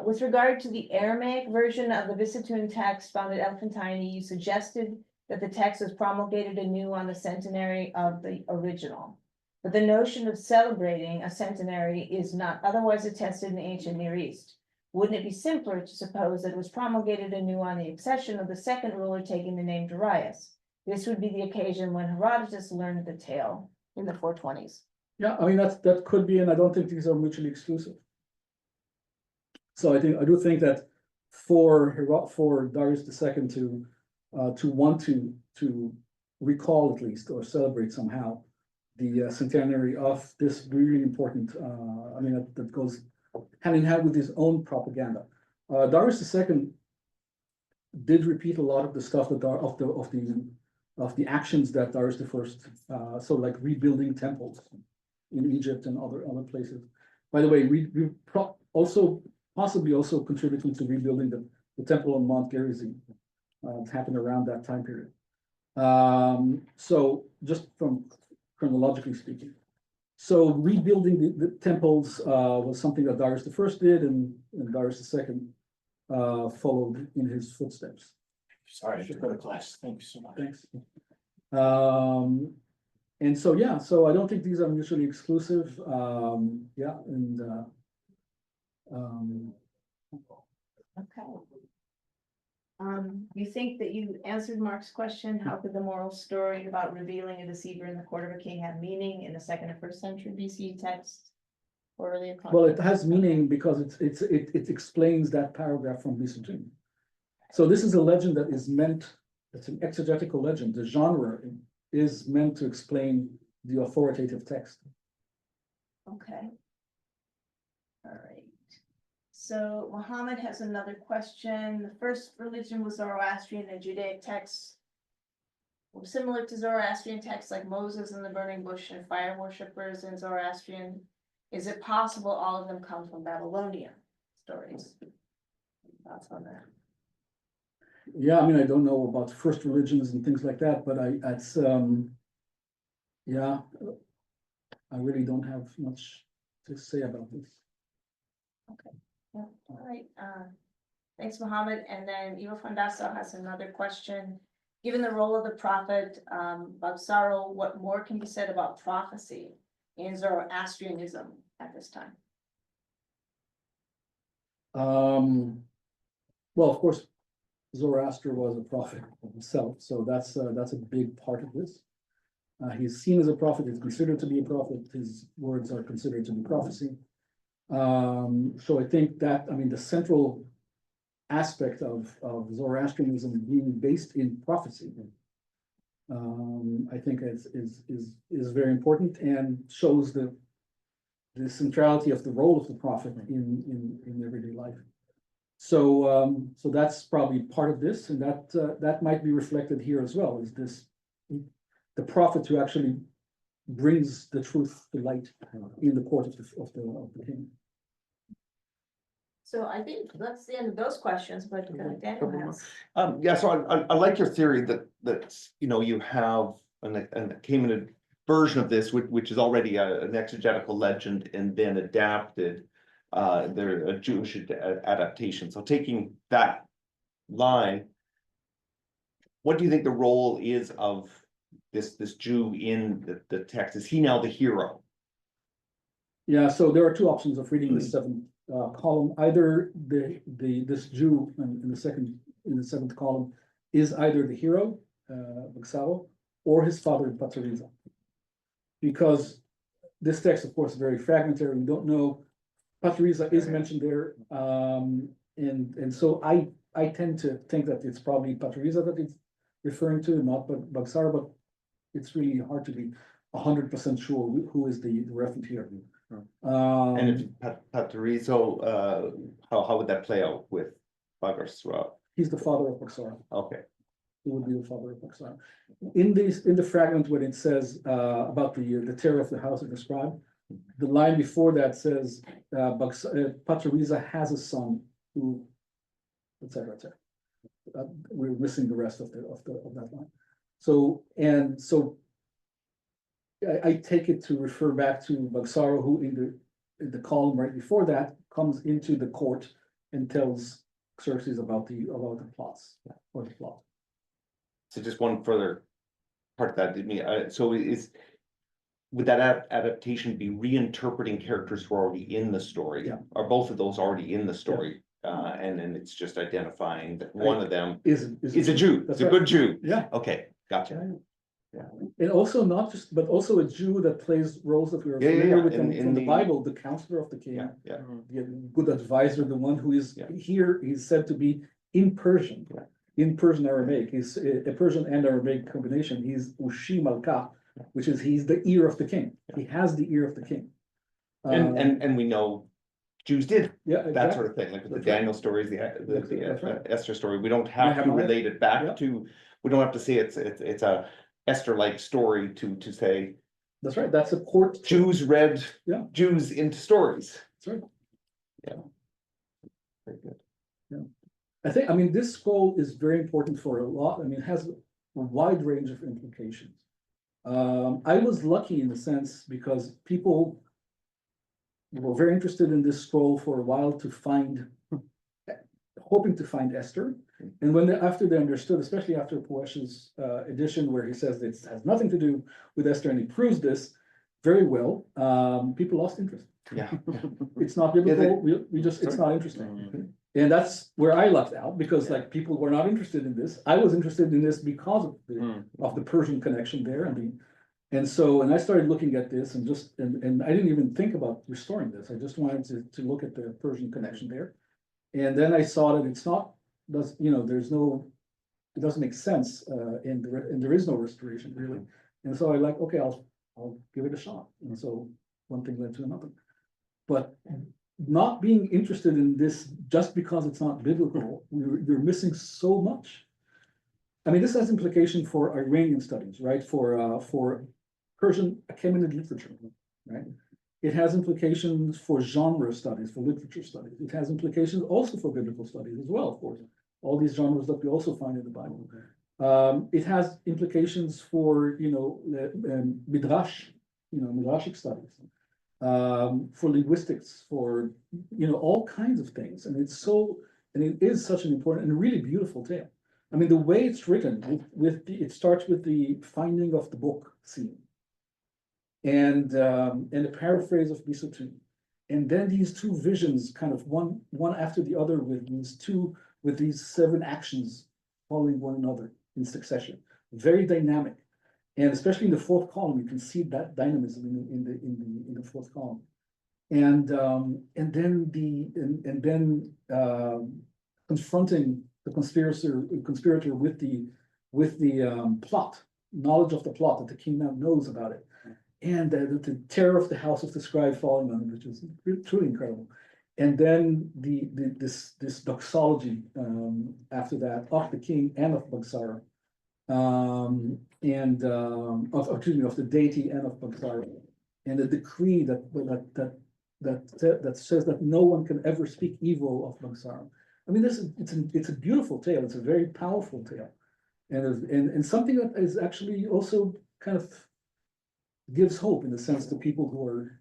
With regard to the Aramaic version of the Behistun text found at Elephantine, you suggested that the text was promulgated anew on the centenary of the original. But the notion of celebrating a centenary is not otherwise attested in the ancient Near East. Wouldn't it be simpler to suppose that it was promulgated anew on the accession of the second ruler taking the name Darius? This would be the occasion when Herodotus learned the tale in the 420s. yeah, I mean, that could be, and I don't think these are mutually exclusive. So I do think that for Darius II to want to recall at least or celebrate somehow the centenary of this really important, I mean, that goes hand in hand with his own propaganda. Darius II did repeat a lot of the stuff that of the actions that Darius I, so like rebuilding temples in Egypt and other places. By the way, we possibly also contributing to rebuilding the temple on Mount Gerizim. It happened around that time period. So just from chronologically speaking. So rebuilding the temples was something that Darius I did, and Darius II followed in his footsteps. Sorry, I should go to class. Thank you so much. Thanks. And so, yeah, so I don't think these are mutually exclusive. Yeah, and Okay. You think that you answered Mark's question, how could the moral story about revealing a deceiver in the court of a king have meaning in the 2nd or 1st century BC text? Or earlier well, it context? has meaning because it explains that paragraph from Behistun. So this is a legend that is meant, it's an exegetical legend. The genre is meant to explain the authoritative text. Okay. All right. So Muhammad has another question. The first religion was Zoroastrian and Judaic texts were similar to Zoroastrian texts like Moses and the burning bush and fire worshippers in Zoroastrian. Is it possible all of them come from Babylonian stories? Thoughts on that? Yeah, I mean, I don't know about first religions and things like that, but yeah, I really don't have much to say about this. Yeah, all right, thanks, Mohammed. And then Eva Fondasso has another question. Given the role of the prophet, Bagsaro, what more can be said about prophecy in Zoroastrianism at this time? Well, of course, Zoroaster was a prophet himself, so that's a big part of this. He's seen as a prophet, he's considered to be a prophet, his words are considered to be prophecy. So I think that, I mean, the central aspect of Zoroastrianism being based in prophecy, I think is very important and shows the centrality of the role of the prophet in everyday life. So that's probably part of this, and that might be reflected here as well, is this the prophet who actually brings the truth to light in the court of the king. So I think that's the end of those questions, but Daniel has. Yeah, so I like your theory that you have an Achaemenid version of this, which is already an exegetical legend and then adapted. They're a Jewish adaptation. So taking that line, what do you think the role is of this Jew in the text? Is he now the hero? Yeah, so there are two options of reading the seventh column. Either this Jew in the seventh column is either the hero, Bagsaro, or his father Patriza. Because this text, of course, is very fragmentary. We don't know. Patriza is mentioned there, and so I tend to think that it's probably Patriza that it's referring to, not Bagsaro, but it's really hard to be 100% sure who is the referent here. And if Patrizo, how would that play out with Bagsaro? He's the father of Bagsaro. Okay. He would be the father of Bagsaro. In the fragment when it says about the terror of the house of the scribe, the line before that says, Patriza has a son who, et cetera, et cetera. We're missing the rest of that line. So, I take it to refer back to Bagsaro, who in the column right before that comes into the court and tells Xerxes about the plots or the plot. So just one further part of that, did me, so would that adaptation be reinterpreting characters who are already in the story? Yeah. Are both of those already in the story? And then it's just identifying that one of them is a Jew, That's it's a right. good Jew. Yeah. Okay, gotcha. And also not just, but also a Jew that plays roles that we are Yeah, yeah, familiar yeah. with In from the the- Bible, the counselor of the king. Yeah. The good advisor, the one who is Yeah. here, he's said to be in Persian. Yeah. In Persian Aramaic, he's a Persian and Aramaic combination. He's Ushi Malka, which is he's the ear of the king. He has the ear of the king. And we know Jews did Yeah, that exactly. sort of thing, like with the That's right. Daniel stories, That's right. Esther story, we don't have to Nehemiah. relate it Yeah. back to, we don't have to say it's a Esther-like story to say That's right. That's a court. Jews read Yeah. Jews into stories. That's right. Very good. I mean, this scroll is very important for a lot. I mean, it has a wide range of implications. I was lucky in the sense because people were very interested in this scroll for a while hoping to find Esther. And after they understood, especially after Poesh's edition, where he says it has nothing to do with Esther, and he proves this very well, people lost interest. Yeah. It's not biblical. It's not interesting. And that's where I lucked out because like people were not interested in this. I was interested in this because of the Persian connection there. And I started looking at this and I didn't even think about restoring this. I just wanted to look at the Persian connection there. And then I saw that it doesn't make sense, and there is no restoration really. And so I like, okay, I'll give it a shot. And so one thing led to another. But not being interested in this just because it's not biblical, you're missing so much. I mean, this has implication for Iranian studies, right? For Persian Achaemenid literature, right? It has implications for genre studies, for literature studies. It has implications also for biblical studies as well, of course. All these genres that we also find in the Bible. It has implications for, Midrash, Midrashic studies. For linguistics, for, all kinds of things. And it is such an important and really beautiful tale. I mean, the way it's written, it starts with the finding of the book scene. And a paraphrase of Behistun. And then these two visions, kind of one after the other, with these 7 actions following one another in succession. Very dynamic. And especially in the 4th column, you can see that dynamism in the 4th column. And then confronting the conspirator with the plot, knowledge of the plot that the king now knows about it. And the terror of the house of the scribe falling on it, which is truly incredible. And then this doxology after that of the king and of Bagsaro, of the deity and of Bagsaro, and the decree that says that no one can ever speak evil of Bagsaro. I mean, it's a beautiful tale. It's a very powerful tale, and something that is actually also kind of gives hope in the sense to people who are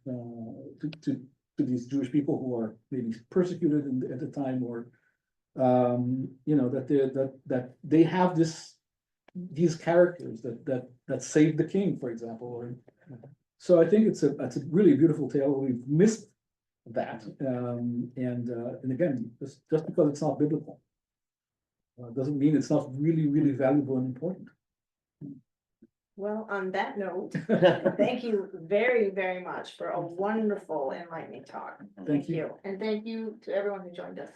to these Jewish people who are maybe persecuted at the time, or that they have these characters that saved the king, for example. So I think it's a really beautiful tale. We've missed that, and again, just because it's not biblical doesn't mean it's not really, really valuable and important. Well, on that note, thank you very, very much for a wonderful enlightening talk. Thank you. And thank you to everyone who joined us.